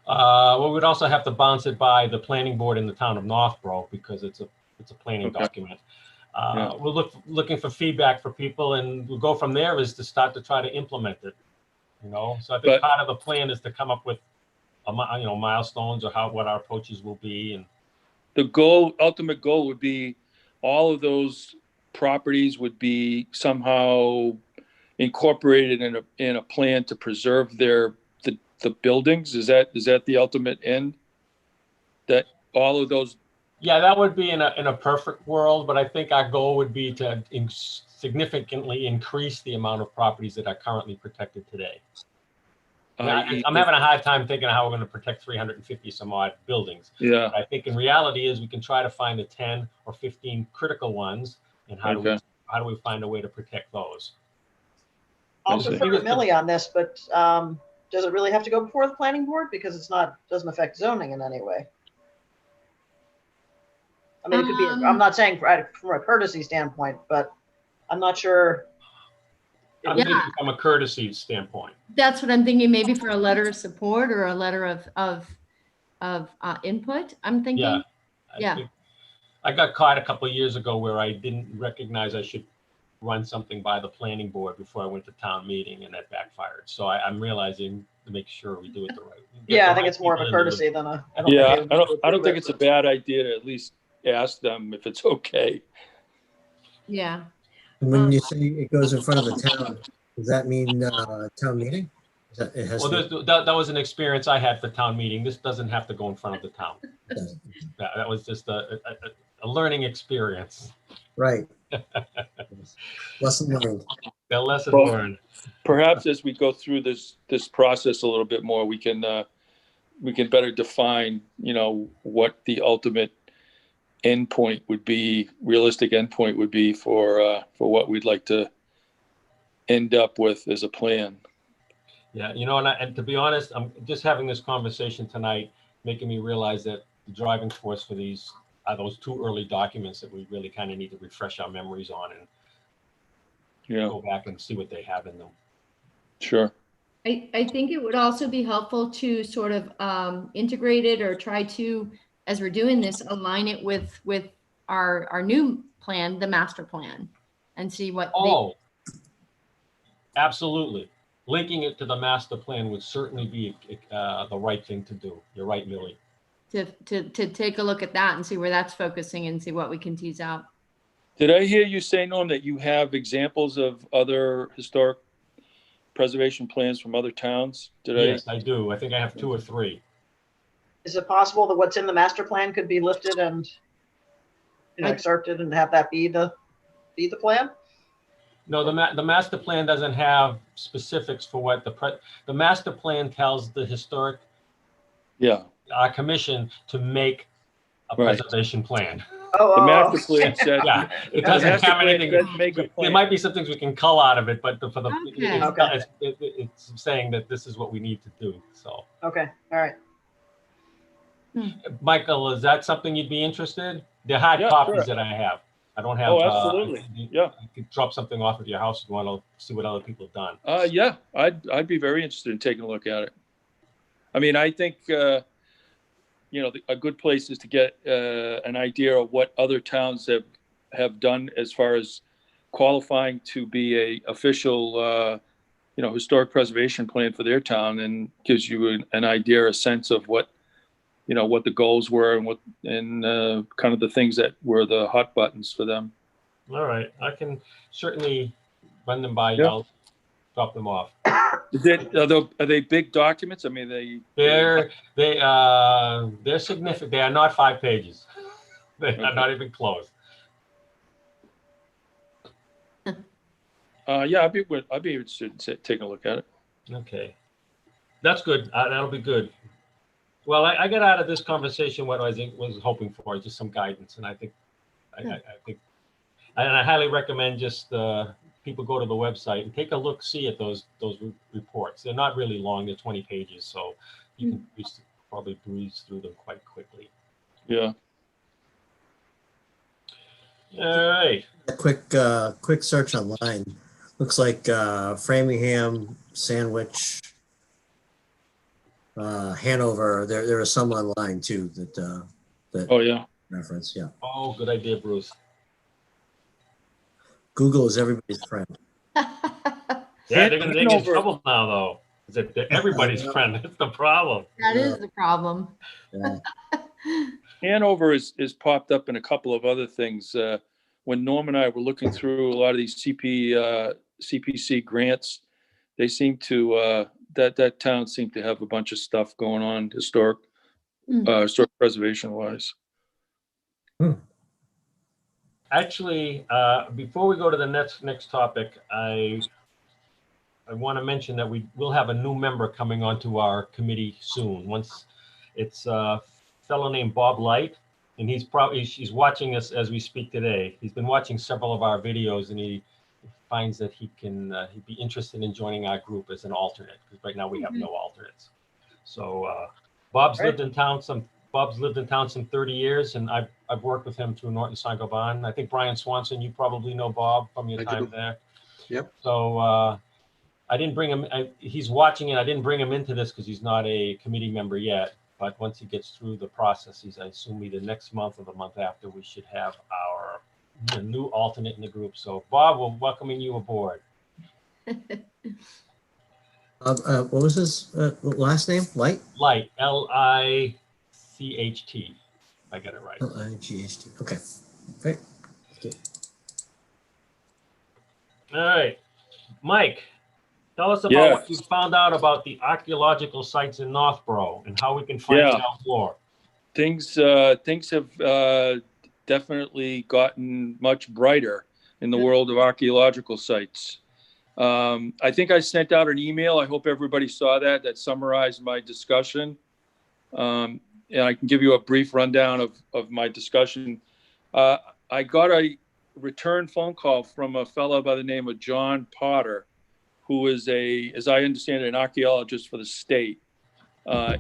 Well, we'd also have to bounce it by the planning board in the town of Northborough, because it's a planning Okay. document. Yeah. We're looking for feedback for people, and we'll go from there is to start to try to implement it. So I think part of the plan is to come up with, milestones or what our approaches will be. And The ultimate goal would be all of those properties would be somehow incorporated in a plan to preserve the buildings. Is that the ultimate end? That all of those. yeah, that would be in a perfect world, but I think our goal would be to significantly increase the amount of properties that are currently protected today. I'm having a hard time thinking of how we're going to protect 350 some odd buildings. Yeah. But I think in reality is we can try to find the 10 or 15 critical ones, and how do we find a way to protect those? I'll Okay. defer to Millie on this, but does it really have to go before the planning board? Because doesn't affect zoning in any way. I mean, it could be, I'm not saying from a courtesy standpoint, but I'm not sure. I'm thinking from a courtesy standpoint. That's what I'm thinking, maybe for a letter of support or a letter of input, I'm thinking. Yeah. Yeah. Think I got caught a couple of years ago where I didn't recognize I should run something by the planning board before I went to town meeting, and that backfired. So I'm realizing to make sure we do it the right way. Yeah, I think it's more of a courtesy than a. I don't think it's a bad idea to at least ask them if it's okay. Yeah. And when you say it goes in front of the town, does that mean town meeting? That was an experience I had for town meeting. This doesn't have to go in front of the town. That was just a learning experience. Right. Lesson learned. A lesson learned. Perhaps as we go through this process a little bit more, we can better define, what the ultimate endpoint would be, realistic endpoint would be for what we'd like to end up with as a plan. Yeah, and to be honest, I'm just having this conversation tonight, making me realize that the driving force for these are those 2 early documents that we really kind of need to refresh our memories on and go back and see what they have in them. Sure. I think it would also be helpful to sort of integrate it, or try to, as we're doing this, align it with our new plan, the master plan, and see what. Absolutely. Linking it to the master plan would certainly be the right thing to do. You're right, Millie. To take a look at that and see where that's focusing and see what we can tease out. Did I hear you say, Norm, that you have examples of other historic preservation plans from other towns? Yes, I do. I think I have 2 or 3. Is it possible that what's in the master plan could be lifted and excerpted and have that be the plan? No, the master plan doesn't have specifics for what the master plan tells the historic commission to make a preservation plan. The master plan said, yeah, it doesn't have anything. There might be some things we can cull out of it, but it's saying that this is what we need to do. So. Okay. All right. Michael, is that something you'd be interested? They're hard copies that I have. I don't have. Oh, absolutely. You could drop something off at your house if you want to see what other people have done. Yeah, I'd be very interested in taking a look at it. I mean, I think a good place is to get an idea of what other towns have done as far as qualifying to be a official historic preservation plan for their town, and gives you an idea, a sense of what the goals were and kind of the things that were the hot buttons for them. All right, I can certainly run them by you. I'll drop them off. Are they big documents? I mean, they're significant. They are not 5 pages. They are not even close. I'd be interested in taking a look at it. Okay, that's good. That'll be good. Well, I got out of this conversation what I was hoping for, just some guidance, and I think, I think, and I highly recommend just people go to the website and take a look, see at those reports. They're not really long; they're 20 pages, so you can probably breeze through them quite quickly. Yeah. All right. Quick search online. Looks like Framingham, Sandwich, Hanover. There are some online too that Oh, yeah. reference. Yeah. Oh, good idea, Bruce. Google is everybody's friend. Yeah, they're get in Hanover- trouble now, though. They're everybody's friend. That's the problem. That is the problem. Yeah. Hanover is popped up in a couple of other things. When Norm and I were looking through a lot of these CPC grants, they seem to that town seemed to have a bunch of stuff going on historic preservation wise. Actually, before we go to the next topic, I want to mention that we will have a new member coming onto our committee soon. Once it's a fellow named Bob Light, and he's watching us as we speak today. He's been watching several of our videos, and he finds that he'd be interested in joining our group as an alternate, because right now we have no alternates. So Bob's lived in town some 30 years, and I've worked with him through Norton Saint-Gobain. I think Brian Swanson, you probably know Bob from your time there. Yep. So I didn't bring him. He's watching it. I didn't bring him into this because he's not a committee member yet. But once he gets through the processes, I assume either next month or the month after, we should have our new alternate in the group. So Bob, we're welcoming you aboard. What was his last name? Light? Light, Licht. I got it right. Light. Okay. Great. All right, Mike, tell us about what you found out about the archaeological sites in Northborough and how we can find out more. Things have definitely gotten much brighter in the world of archaeological sites. I think I sent out an email. I hope everybody saw that summarized my discussion. And I can give you a brief rundown of my discussion. I got a return phone call from a fellow by the name of John Potter, who is as I understand it, an archaeologist for the state.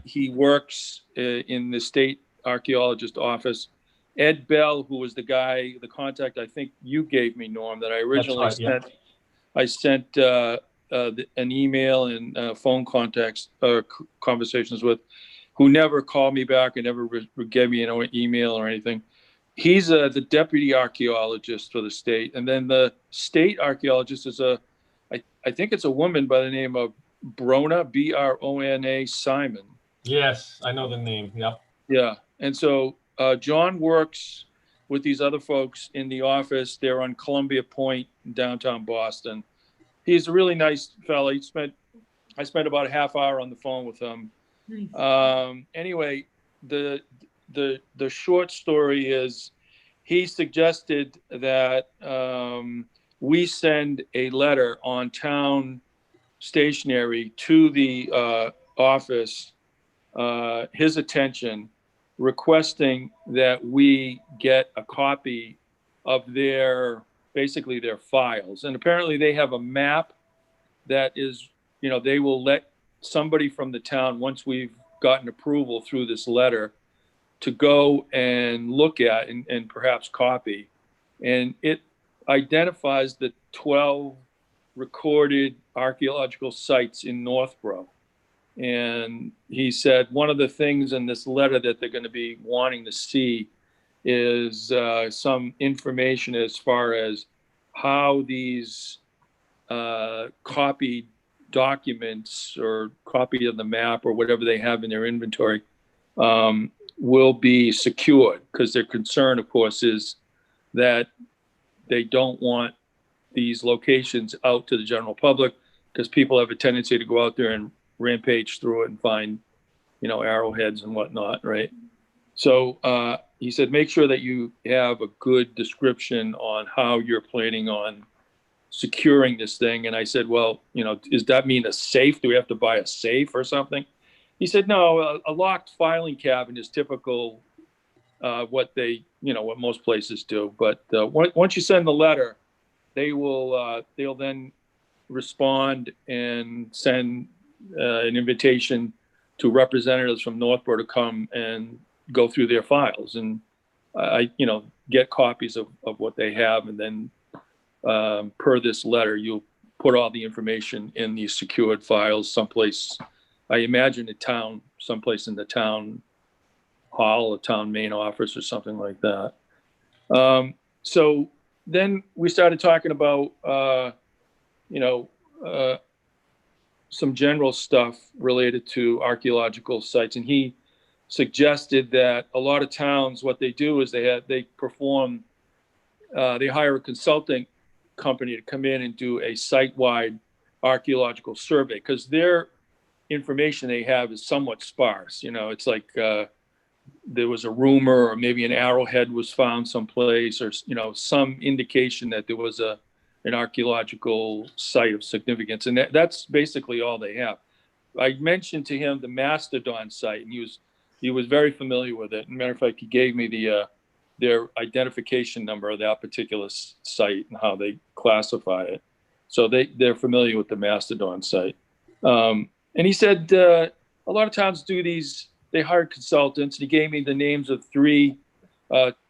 He works in the state archaeologist office. Ed Bell, who was the contact I think you gave me, Norm, that I originally sent. Yeah. I sent an email and phone conversations with, who never called me back and never gave me an email or anything. He's the deputy archaeologist for the state. And then the state archaeologist is I think it's a woman by the name of Brona, Brona Simon. Yes, I know the name. Yep. Yeah. And so John works with these other folks in the office. They're on Columbia Point in downtown Boston. He's a really nice fellow. I spent about a half hour on the phone with him. Nice. Anyway, the short story is he suggested that we send a letter on town stationery to the office, his attention, requesting that we get a copy of basically their files. And apparently they have a map that is, they will let somebody from the town, once we've gotten approval through this letter, to go and look at and perhaps copy. And it identifies the 12 recorded archaeological sites in Northborough. And he said one of the things in this letter that they're going to be wanting to see is some information as far as how these copied documents or copy of the map or whatever they have in their inventory will be secured, because their concern, of course, is that they don't want these locations out to the general public, because people have a tendency to go out there and rampage through it and find, arrowheads and whatnot, right? So he said, make sure that you have a good description on how you're planning on securing this thing. And I said, well, does that mean a safe? Do we have to buy a safe or something? he said, no, a locked filing cabinet is typical, what they, what most places do. But once you send the letter, they'll then respond and send an invitation to representatives from Northborough to come and go through their files. And I get copies of what they have. And then per this letter, you'll put all the information in these secured files someplace, I imagine someplace in the town hall or town main office or something like that. So then we started talking about, some general stuff related to archaeological sites. And he suggested that a lot of towns, what they do is they hire a consulting company to come in and do a site-wide archaeological survey, because their information they have is somewhat sparse. It's like there was a rumor, or maybe an arrowhead was found someplace, or some indication that there was an archaeological site of significance, and that's basically all they have. I mentioned to him the Mastodon site, and he was very familiar with it. As a matter of fact, he gave me their identification number of that particular site and how they classify it. So they're familiar with the Mastodon site. And he said a lot of towns do these. They hire consultants. He gave me the names of 3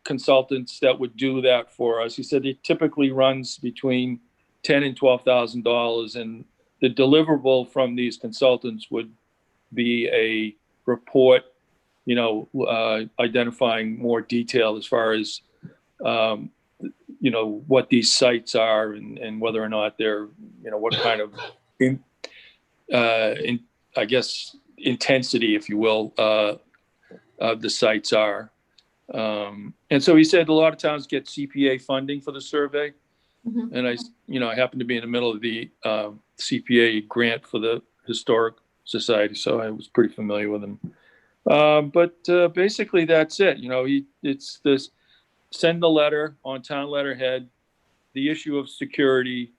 consultants that would do that for us. He said it typically runs between $10,000 and $12,000, and the deliverable from these consultants would be a report, identifying more detail as far as what these sites are and whether or not they're, what kind of I guess intensity, if you will, of the sites are. And so he said a lot of towns get CPA funding for the survey. Mm-hmm. And I happen to be in the middle of the CPA grant for the Historic Society, so I was pretty familiar with him. But basically that's it. It's this: send the letter on town letterhead, the issue of security,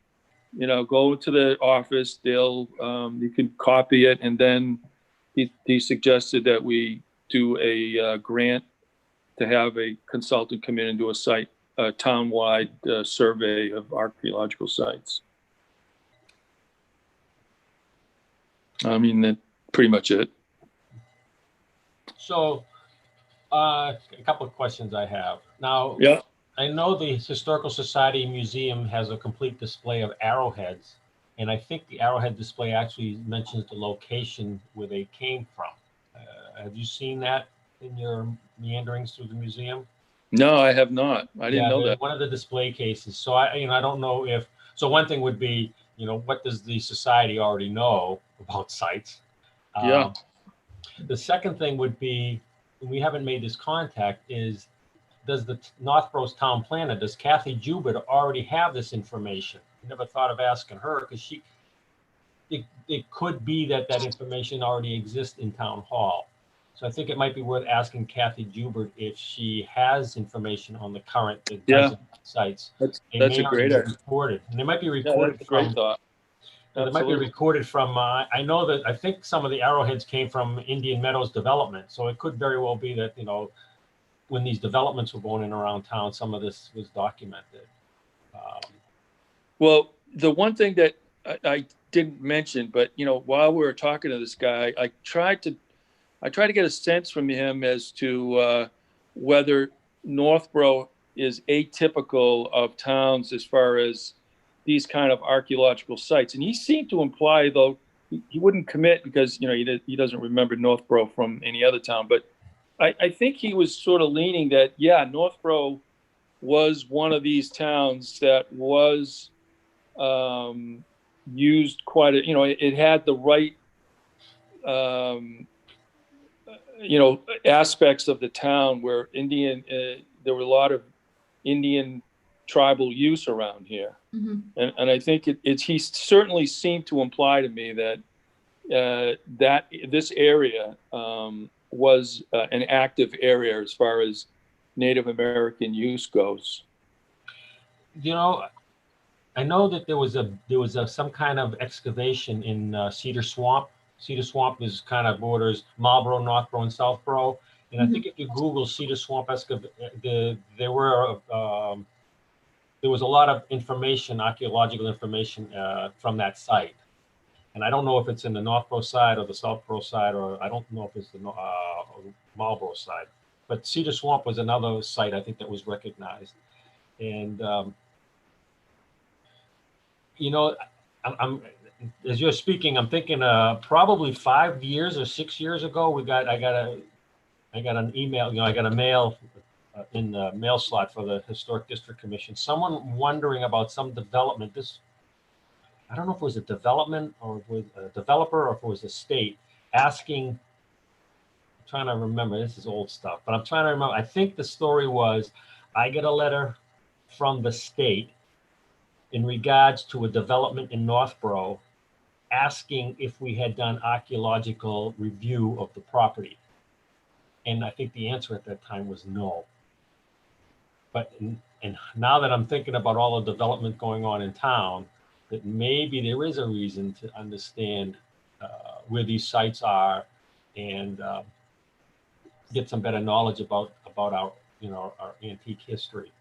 go to the office, you can copy it. And then he suggested that we do a grant to have a consultant come in and do a town-wide survey of archaeological sites. I mean, that's pretty much it. So, a couple of questions I have. Now, yeah. I know the Historical Society Museum has a complete display of arrowheads, and I think the arrowhead display actually mentions the location where they came from. Have you seen that in your meanderings through the museum? No, I have not. I didn't know that. One of the display cases. So I don't know if. So one thing would be, what does the society already know about sites? Yeah. The second thing would be, we haven't made this contact, is does the Northborough's town planner, does Kathy Jubert already have this information? I never thought of asking her, because it could be that information already exists in town hall. So I think it might be worth asking Kathy Jubert if she has information on the current sites. That's a great idea. Recorded, and they might be recorded from. It might be recorded from. I know that I think some of the arrowheads came from Indian Meadows development, so it could very well be that when these developments were going in around town, some of this was documented. Well, the one thing that I didn't mention, but while we were talking to this guy, I tried to get a sense from him as to whether Northborough is atypical of towns as far as these kind of archaeological sites. And he seemed to imply, though, he wouldn't commit because, he doesn't remember Northborough from any other town. But I think he was sort of leaning that, Northborough was one of these towns that was used quite it had the right, aspects of the town where there were a lot of Indian tribal use around here. Mm-hmm. And I think he certainly seemed to imply to me that that this area was an active area as far as Native American use goes. I know that there was some kind of excavation in Cedar Swamp Cedar Swamp is kind of borders Marlboro, Northborough, and Southborough. And I think if you Google Cedar Swamp there was a lot of information, archaeological information from that site. And I don't know if it's in the Northborough side or the Southborough side, or I don't know if it's the Marlborough side. But Cedar Swamp was another site I think that was recognized. And you know, I'm as you're speaking, I'm thinking probably 5 years or 6 years ago, I got an email, I got a mail in the mail slot for the Historic District Commission. Someone wondering about some development. I don't know if it was a development or with a developer or if it was a state asking. I'm trying to remember. This is old stuff, but I'm trying to remember. I think the story was I get a letter from the state in regards to a development in Northborough asking if we had done archaeological review of the property. And I think the answer at that time was no. But and now that I'm thinking about all the development going on in town, that maybe there is a reason to understand where these sites are and get some better knowledge about our our antique history.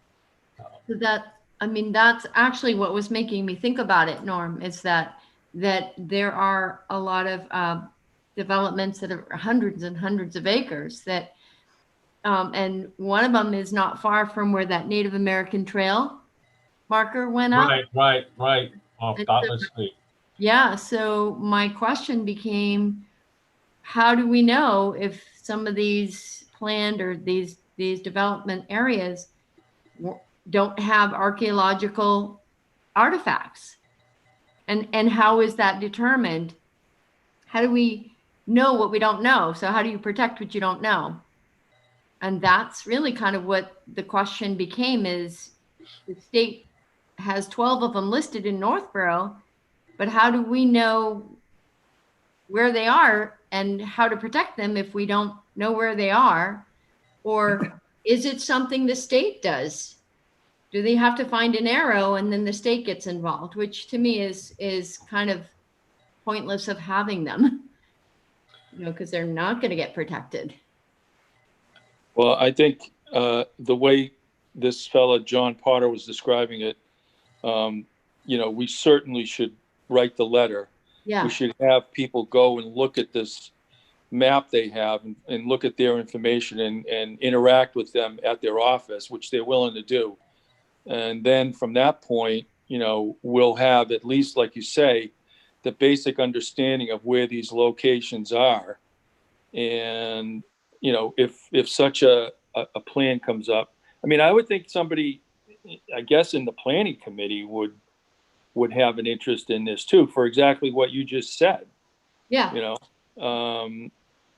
So that's actually what was making me think about it, Norm, is that there are a lot of developments that are hundreds and hundreds of acres that, and one of them is not far from where that Native American trail marker went up. Right. Off Dartmouth Street. Yeah. So my question became, how do we know if some of these planned or these development areas don't have archaeological artifacts? And how is that determined? How do we know what we don't know? So how do you protect what you don't know? And that's really kind of what the question became, is the state has 12 of them listed in Northborough, but how do we know where they are and how to protect them if we don't know where they are? Or is it something the state does? Do they have to find an arrow and then the state gets involved, which to me is kind of pointless of having them, because they're not going to get protected. Well, I think the way this fella, John Potter, was describing it, we certainly should write the letter. Yeah. We should have people go and look at this map they have and look at their information and interact with them at their office, which they're willing to do. And then from that point, we'll have, at least like you say, the basic understanding of where these locations are. And, if such a plan comes up, I would think somebody, I guess, in the planning committee would have an interest in this too, for exactly what you just said. Yeah.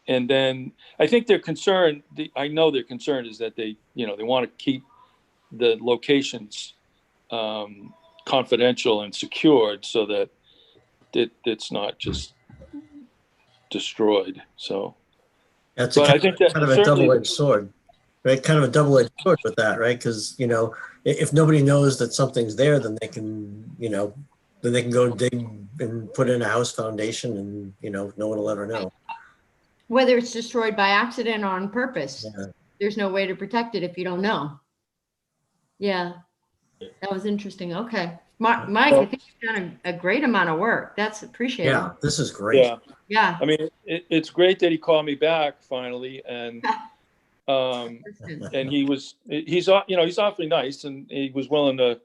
And then I think their concern, I know their concern is that they want to keep the locations confidential and secured so that it's not just destroyed. So That's but I think that kind of a certainly- double-edged sword, right? Kind of a double-edged sword with that, right? Because, if nobody knows that something's there, then they can, then they can go dig and put in a house foundation and, no one will ever know. Whether it's destroyed by accident or on purpose, Yeah. there's no way to protect it if you don't know. Yeah, that was interesting. Okay. Mike, I think you've done a great amount of work. That's appreciated. Yeah, this is great. Yeah. It's great that he called me back finally, and and he's awfully nice, and he was willing to.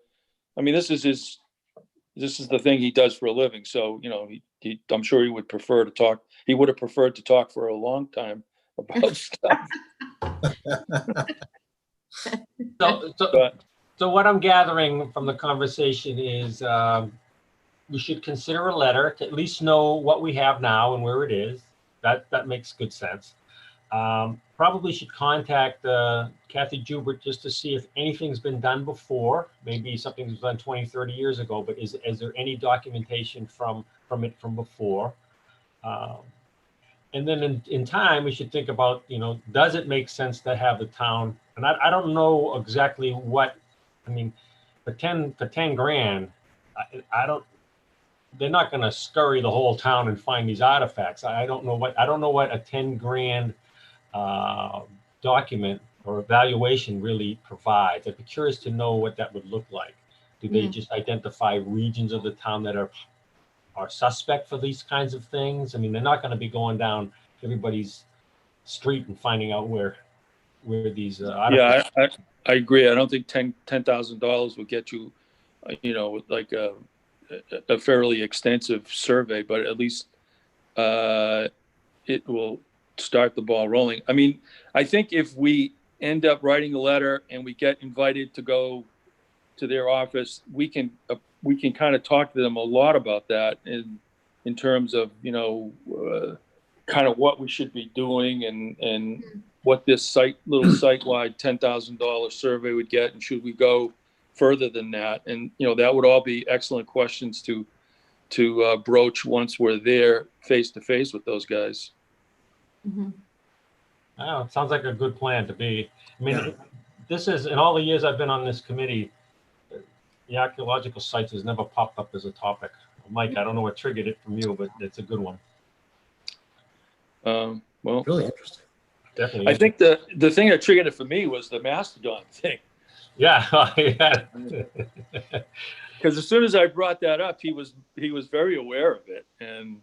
This is the thing he does for a living. So I'm sure he would prefer to talk. He would have preferred to talk for a long time about stuff. So what I'm gathering from the conversation is we should consider a letter to at least know what we have now and where it is. That makes good sense. Probably should contact Kathy Joubert just to see if anything's been done before. Maybe something was done 20, 30 years ago, but is there any documentation from before? And then in time, we should think about, does it make sense to have the town? And I don't know exactly what, for 10 grand, I don't, they're not going to scurry the whole town and find these artifacts. I don't know what a 10 grand document or evaluation really provides. I'd be curious to know what that would look like. Do they just identify regions of the town that are suspect for these kinds of things? I mean, they're not going to be going down everybody's street and finding out where these artifacts. Yeah, I agree. I don't think $10,000 would get you, like a fairly extensive survey, but at least it will start the ball rolling. I mean, I think if we end up writing a letter and we get invited to go to their office, we can kind of talk to them a lot about that in terms of, kind of what we should be doing and what this little site-wide $10,000 survey would get, and should we go further than that? And that would all be excellent questions to broach once we're there face to face with those guys. Oh, it sounds like a good plan to be. I mean, this is, in all the years I've been on this committee, the archaeological sites has never popped up as a topic. Mike, I don't know what triggered it from you, but it's a good one. Well, Really interesting. Definitely. I think the thing that triggered it for me was the Mastodon thing. Yeah. Because as soon as I brought that up, he was very aware of it, and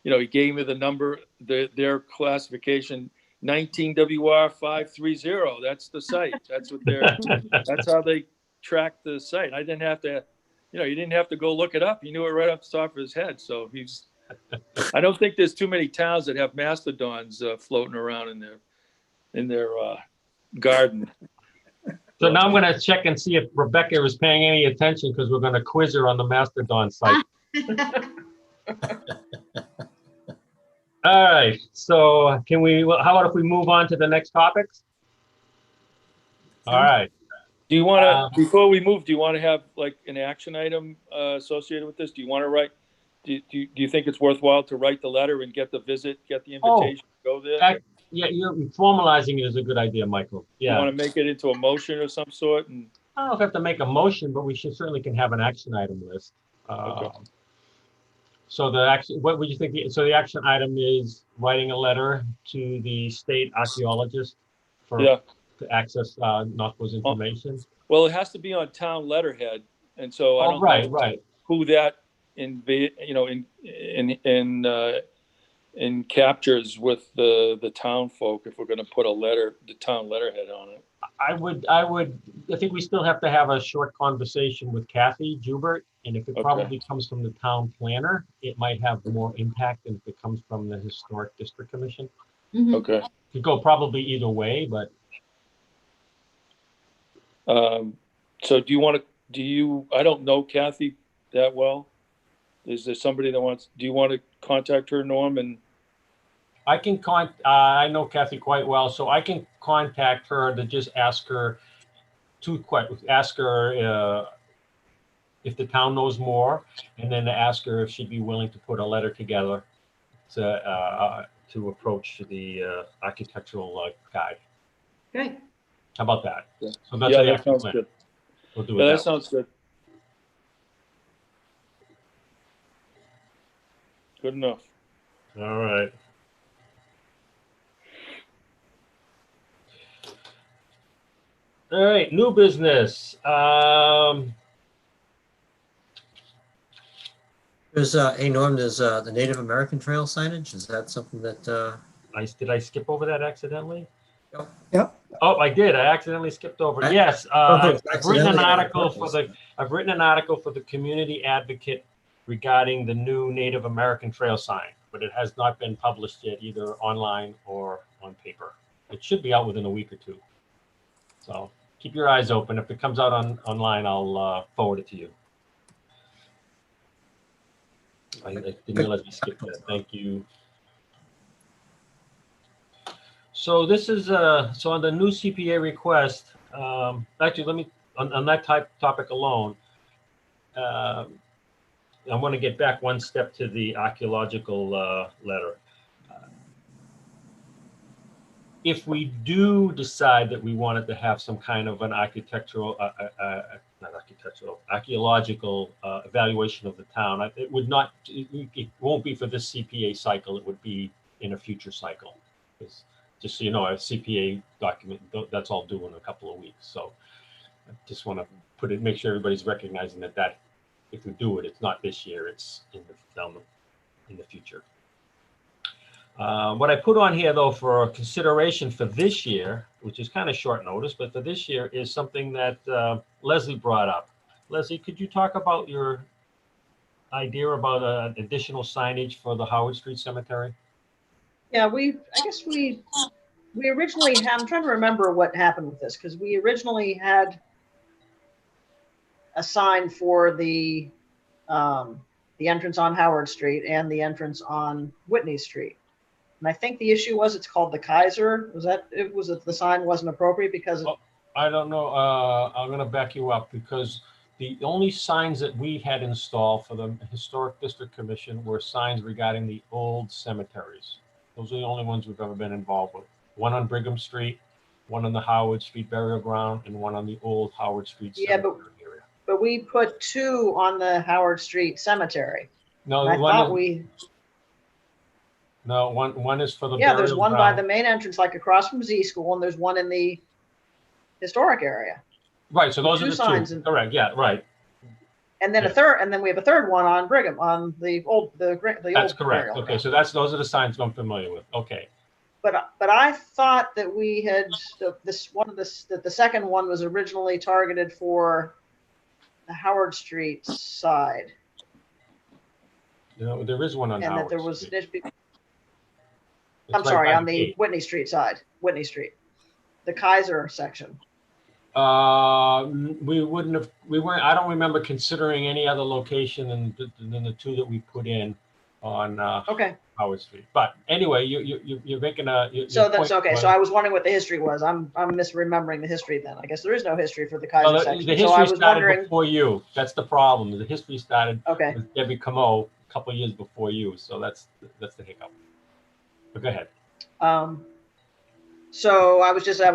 he gave me the number, their classification, 19 WR 530. That's the site. That's how they track the site. I didn't have to, he didn't have to go look it up. He knew it right off the top of his head. So I don't think there's too many towns that have mastodons floating around in their garden. So now I'm going to check and see if Rebecca was paying any attention, because we're going to quiz her on the Mastodon site. All right. So how about if we move on to the next topics? All right. Do you want to, before we move, do you want to have like an action item associated with this? Do you want to write, do you think it's worthwhile to write the letter and get the invitation, go there? Yeah, you're formalizing it is a good idea, Michael. Yeah. You want to make it into a motion of some sort? And I don't know if we have to make a motion, but we certainly can have an action item list. Okay. So what would you think? So the action item is writing a letter to the state archaeologist to access Northwood's information. Well, it has to be on town letterhead, and so I don't know who that in captures with the town folk if we're going to put the town letterhead on it. I think we still have to have a short conversation with Kathy Joubert, and if it probably comes from the town planner, it might have more impact than if it comes from the Historic District Commission. Okay. It could go probably either way, but. So I don't know Kathy that well. Is there somebody do you want to contact her, Norm? And I can I know Kathy quite well, so I can contact her to just ask her if the town knows more, and then to ask her if she'd be willing to put a letter together to approach the architectural guide. Great. How about that? Yeah. So that's that sounds good. We'll do it. That sounds good. Good enough. All right. All right, new business. There's Norm, there's the Native American Trail signage. Is that something that Did I skip over that accidentally? Yep. Oh, I did. I accidentally skipped over. Yes, I've written an article for the Community Advocate regarding the new Native American Trail sign, but it has not been published yet, either online or on paper. It should be out within a week or two. So keep your eyes open. If it comes out online, I'll forward it to you. I didn't realize we skipped that. Thank you. So this is so on the new CPA request. Actually, let me on that topic alone. I want to get back one step to the archaeological letter. If we do decide that we wanted to have some kind of an architectural, not sort of archaeological evaluation of the town. It would not, it won't be for this CPA cycle. It would be in a future cycle. It's, just so you know, a CPA document, that's all due in a couple of weeks. So I just want to put it, make sure everybody's recognizing that if we do it, it's not this year, it's in the future. What I put on here, though, for consideration for this year, which is kind of short notice, but for this year is something that Leslie brought up. Leslie, could you talk about your idea about additional signage for the Howard Street Cemetery? Yeah, I guess we originally had, I'm trying to remember what happened with this, because we originally had a sign for the entrance on Howard Street and the entrance on Whitney Street. And I think the issue was it's called the Kaiser. The sign wasn't appropriate because I don't know. I'm going to back you up, because the only signs that we had installed for the Historic District Commission were signs regarding the old cemeteries. Those are the only ones we've ever been involved with. One on Brigham Street, one on the Howard Street Burial Ground, and one on the old Howard Street Cemetery area. But we put 2 on the Howard Street Cemetery. No, one is for the yeah. There's burial one ground. by the main entrance, like across from Z School, and there's one in the historic area. Right. So those are two the signs. two. Correct. Yeah. Right. And then we have a third one on Brigham, on the old. That's correct. Okay. So those are the signs I'm familiar with. Okay. But I thought that we had the second one was originally targeted for the Howard Street side. You know, there is one on and Howard that there was. Street. I'm sorry, on the Whitney Street side, Whitney Street, the Kaiser section. We weren't, I don't remember considering any other location than the 2 that we put in on Okay. Howard Street. But anyway, you're making so that's okay. So I was wondering what the history was. I'm misremembering the history then. I guess there is no history for the Kaiser section. The history started before you. That's the problem. The history started with Debbie Camo a couple of years before you. So that's the hiccup. But go ahead. So as I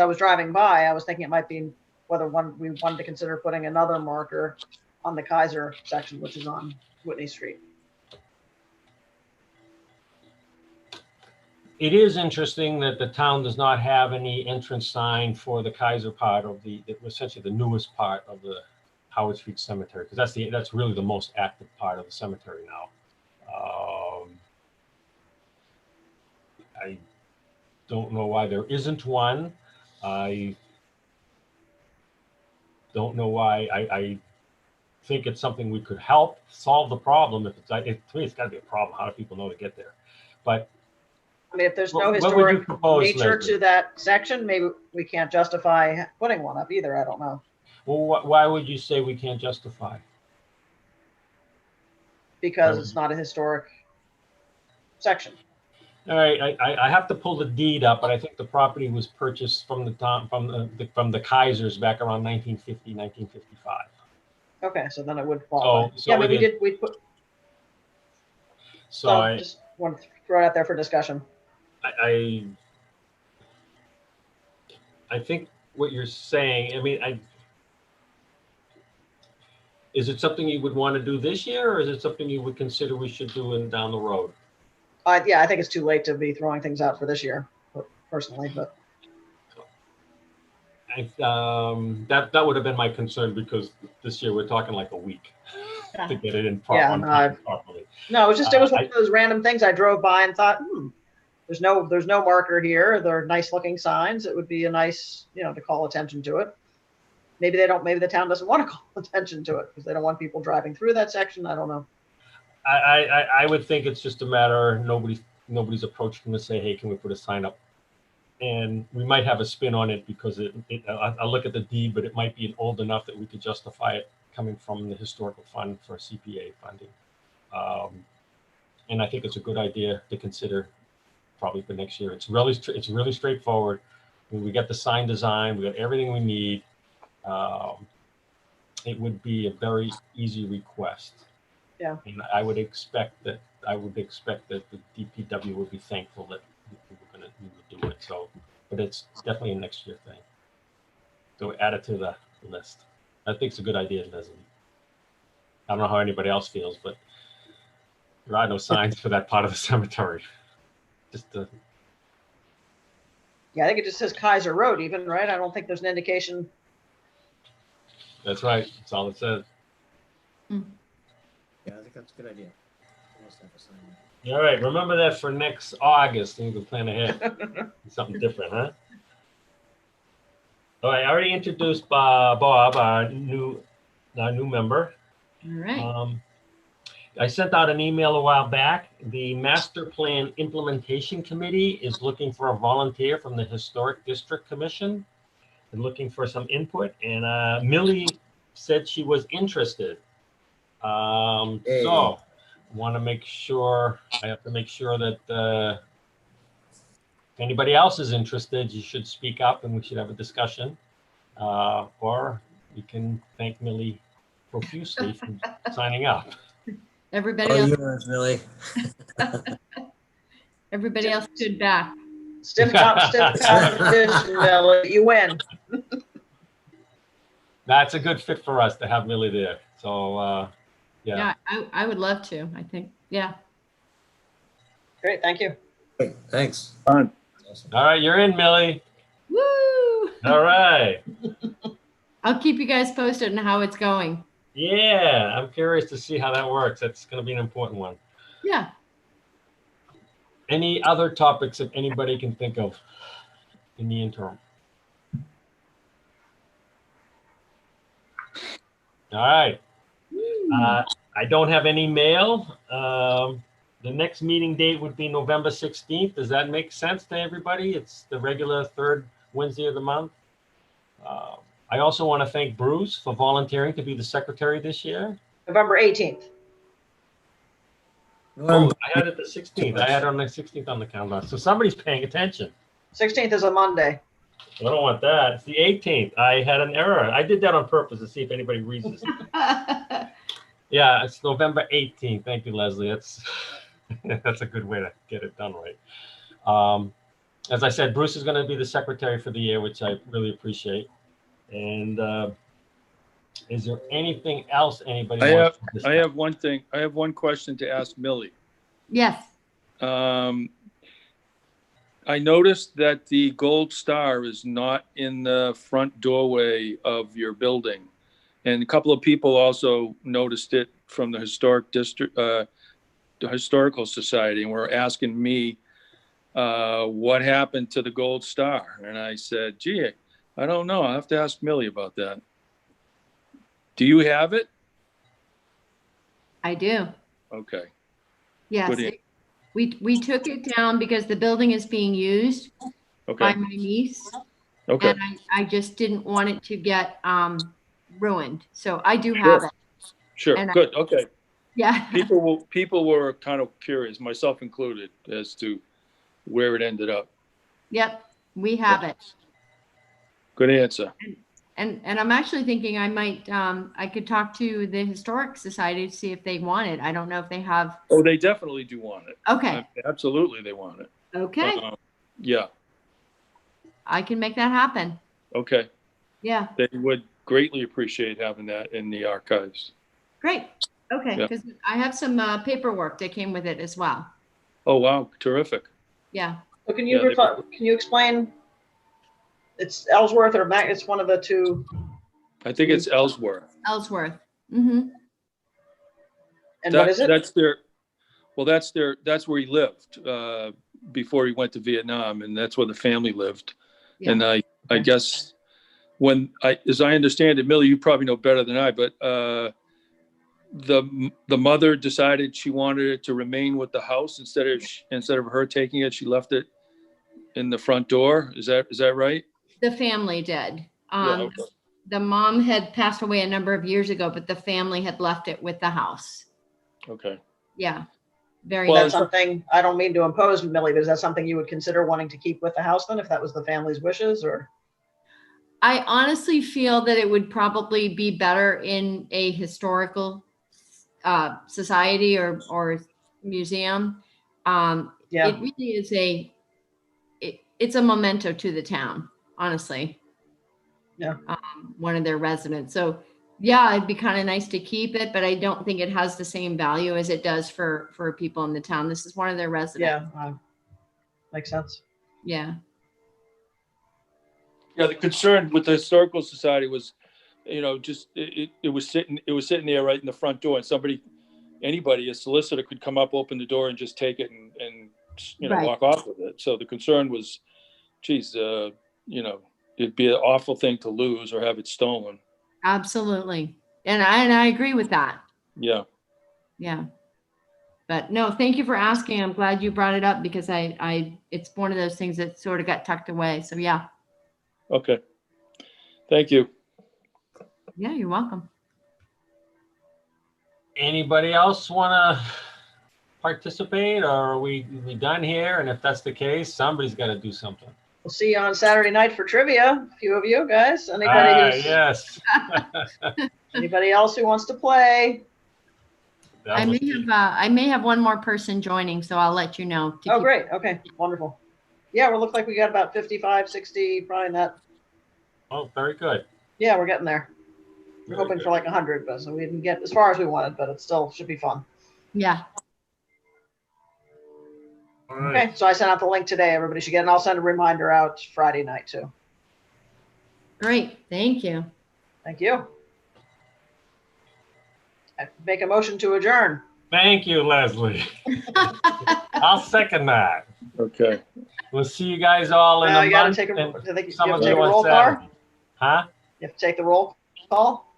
was driving by, I was thinking it might be whether we wanted to consider putting another marker on the Kaiser section, which is on Whitney Street. It is interesting that the town does not have any entrance sign for the Kaiser part of essentially the newest part of the Howard Street Cemetery, because that's really the most active part of the cemetery now. I don't know why there isn't one. I don't know why. I think it's something we could help solve the problem. To me, it's got to be a problem. How do people know to get there? But I mean, if there's no historic nature to that section, maybe we can't justify putting one up either. I don't know. Well, why would you say we can't justify? Because it's not a historic section. All right, I have to pull the deed up, but I think the property was purchased from the Kaisers back around 1950, 1955. Okay, so then it would fall. So yeah, but we put. So I just want to throw it out there for discussion. I think what you're saying. I mean, is it something you would want to do this year, or is it something you would consider we should do down the road? Yeah, I think it's too late to be throwing things out for this year, personally. But that would have been my concern, because this year we're talking like a week to get it in properly. No, it was one of those random things I drove by and thought, there's no marker here. They're nice looking signs. It would be a nice, to call attention to it. Maybe the town doesn't want to call attention to it because they don't want people driving through that section. I don't know. I would think it's just a matter nobody's approached them to say, hey, can we put a sign up? And we might have a spin on it because I look at the deed, but it might be old enough that we could justify it coming from the historical fund for CPA funding. And I think it's a good idea to consider probably for next year. It's really straightforward. When we get the sign design, we got everything we need. It would be a very easy request. Yeah. And I would expect that the DPW would be thankful that we would do it. So, but it's definitely a next year thing. So add it to the list. I think it's a good idea, Leslie. I don't know how anybody else feels, but there are no signs for that part of the cemetery. Just Yeah, I think it just says Kaiser Road even, right? I don't think there's an indication. that's right. That's all it says. Yeah, I think that's a good idea. Almost have a sign there. All right, remember that for next August, and you can plan ahead. Something different, huh? All right, I already introduced Bob, our new member. All right. I sent out an email a while back. The Master Plan Implementation Committee is looking for a volunteer from the Historic District Commission and looking for some input. And Millie said she was interested. So want to make sure, I have to make sure that if anybody else is interested, you should speak up and we should have a discussion. Or you can thank Millie profusely for signing up. Everybody Oh, else, yours, Millie. everybody else stood back. Stiff competition, Millie. You win. That's a good fit for us to have Millie there. So, yeah. Yeah, I would love to, I think. Yeah. Great, thank you. Great, thanks. Fun. Awesome. All right, you're in, Millie. Woo! All right. I'll keep you guys posted on how it's going. Yeah, I'm curious to see how that works. That's going to be an important one. Yeah. Any other topics that anybody can think of in the interim? All right. I don't have any mail. The next meeting date would be November 16th. Does that make sense to everybody? It's the regular third Wednesday of the month. I also want to thank Bruce for volunteering to be the secretary this year. November 18th. Oh, I had it the 16th. I had it on the 16th on the calendar. So somebody's paying attention. 16th is a Monday. I don't want that. It's the 18th. I had an error. I did that on purpose to see if anybody reads this. Yeah, it's November 18th. Thank you, Leslie. That's a good way to get it done right. As I said, Bruce is going to be the secretary for the year, which I really appreciate. And is there anything else anybody wants to discuss? I have one thing. I have one question to ask Millie. Yes. I noticed that the gold star is not in the front doorway of your building. And a couple of people also noticed it from the historic district, the Historical Society, and were asking me what happened to the gold star. And I said, gee, I don't know. I'll have to ask Millie about that. Do you have it? I do. Okay. Yes. Good. We took it down because the building is being used Okay. by my niece. Okay. And I just didn't want it to get ruined. So I do have it. Sure. and Good. Okay. Yeah. People were kind of curious, myself included, as to where it ended up. Yep. We have it. Good answer. And I'm actually thinking I might, I could talk to the Historic Society to see if they want it. I don't know if they have. Oh, they definitely do want it. Okay. Absolutely, they want it. Okay. Yeah. I can make that happen. Okay. Yeah. They would greatly appreciate having that in the archives. Great. Okay. Yeah. Because I have some paperwork that came with it as well. Oh, wow. Terrific. Yeah. So can you Yeah, can you explain? It's Ellsworth or Mac? It's one of the two. I think it's Ellsworth. Ellsworth. Mm-hmm. And what is it? That's where he lived before he went to Vietnam, and that's where the family lived. Yeah. And I guess as I understand it, Millie, you probably know better than I, but the mother decided she wanted it to remain with the house instead of her taking it. She left it in the front door. Is that right? The family did. Yeah, okay. The mom had passed away a number of years ago, but the family had left it with the house. Okay. Yeah. Very That's nice. something, I don't mean to impose, Millie, but is that something you would consider wanting to keep with the house then, if that was the family's wishes, or? I honestly feel that it would probably be better in a historical society or museum. Yeah. It really is it's a memento to the town, honestly. Yeah. One of their residents. So Yeah, it'd be kind of nice to keep it, but I don't think it has the same value as it does for people in the town. This is one of their residents. Yeah, makes sense. Yeah. Yeah, the concern with the Historical Society was, just, it was sitting there right in the front door, and anybody, a solicitor could come up, open the door and just take it and Right. walk off with it. So the concern was, geez, it'd be an awful thing to lose or have it stolen. Absolutely. And I agree with that. Yeah. Yeah. But no, thank you for asking. I'm glad you brought it up because it's one of those things that sort of got tucked away. So yeah. Okay. Thank you. Yeah, you're welcome. Anybody else want to participate, or are we done here? And if that's the case, somebody's got to do something. We'll see you on Saturday night for trivia. A few of you guys. Anybody Yes. anybody else who wants to play? I may have one more person joining, so I'll let you know. Oh, great. Okay, wonderful. Yeah, we look like we got about 55, 60, probably that. Oh, very good. Yeah, we're getting there. We're hoping for like 100, but so we didn't get as far as we wanted, but it still should be fun. Yeah. All right. Okay, so I sent out the link today. Everybody should get it. And I'll send a reminder out Friday night too. Great. Thank you. Thank you. I make a motion to adjourn. Thank you, Leslie. I'll second that. Okay. We'll see you guys all in a You gotta month. take a, and I think you some have of to take you a on roll call. Saturday. Huh? You have to take the roll call.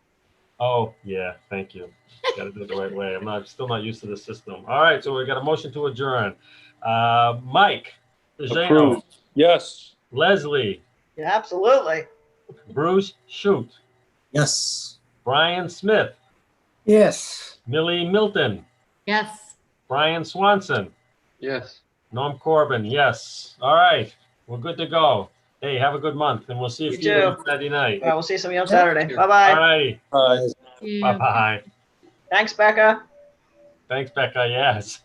Oh, yeah. Thank you. Got to do it the right way. I'm still not used to the system. All right. So we got a motion to adjourn. Mike. Zeno, Approved. Yes. Leslie. Yeah, absolutely. Bruce Shoot. Yes. Brian Smith. Yes. Millie Milton. Yes. Brian Swanson. Yes. Norm Corbin. Yes. All right. We're good to go. Hey, have a good month, and we'll see You you too. on Saturday night. We'll see some of you on Saturday. Bye-bye. All righty. Yeah. Bye-bye. Thanks, Becca. Thanks, Becca. Yes.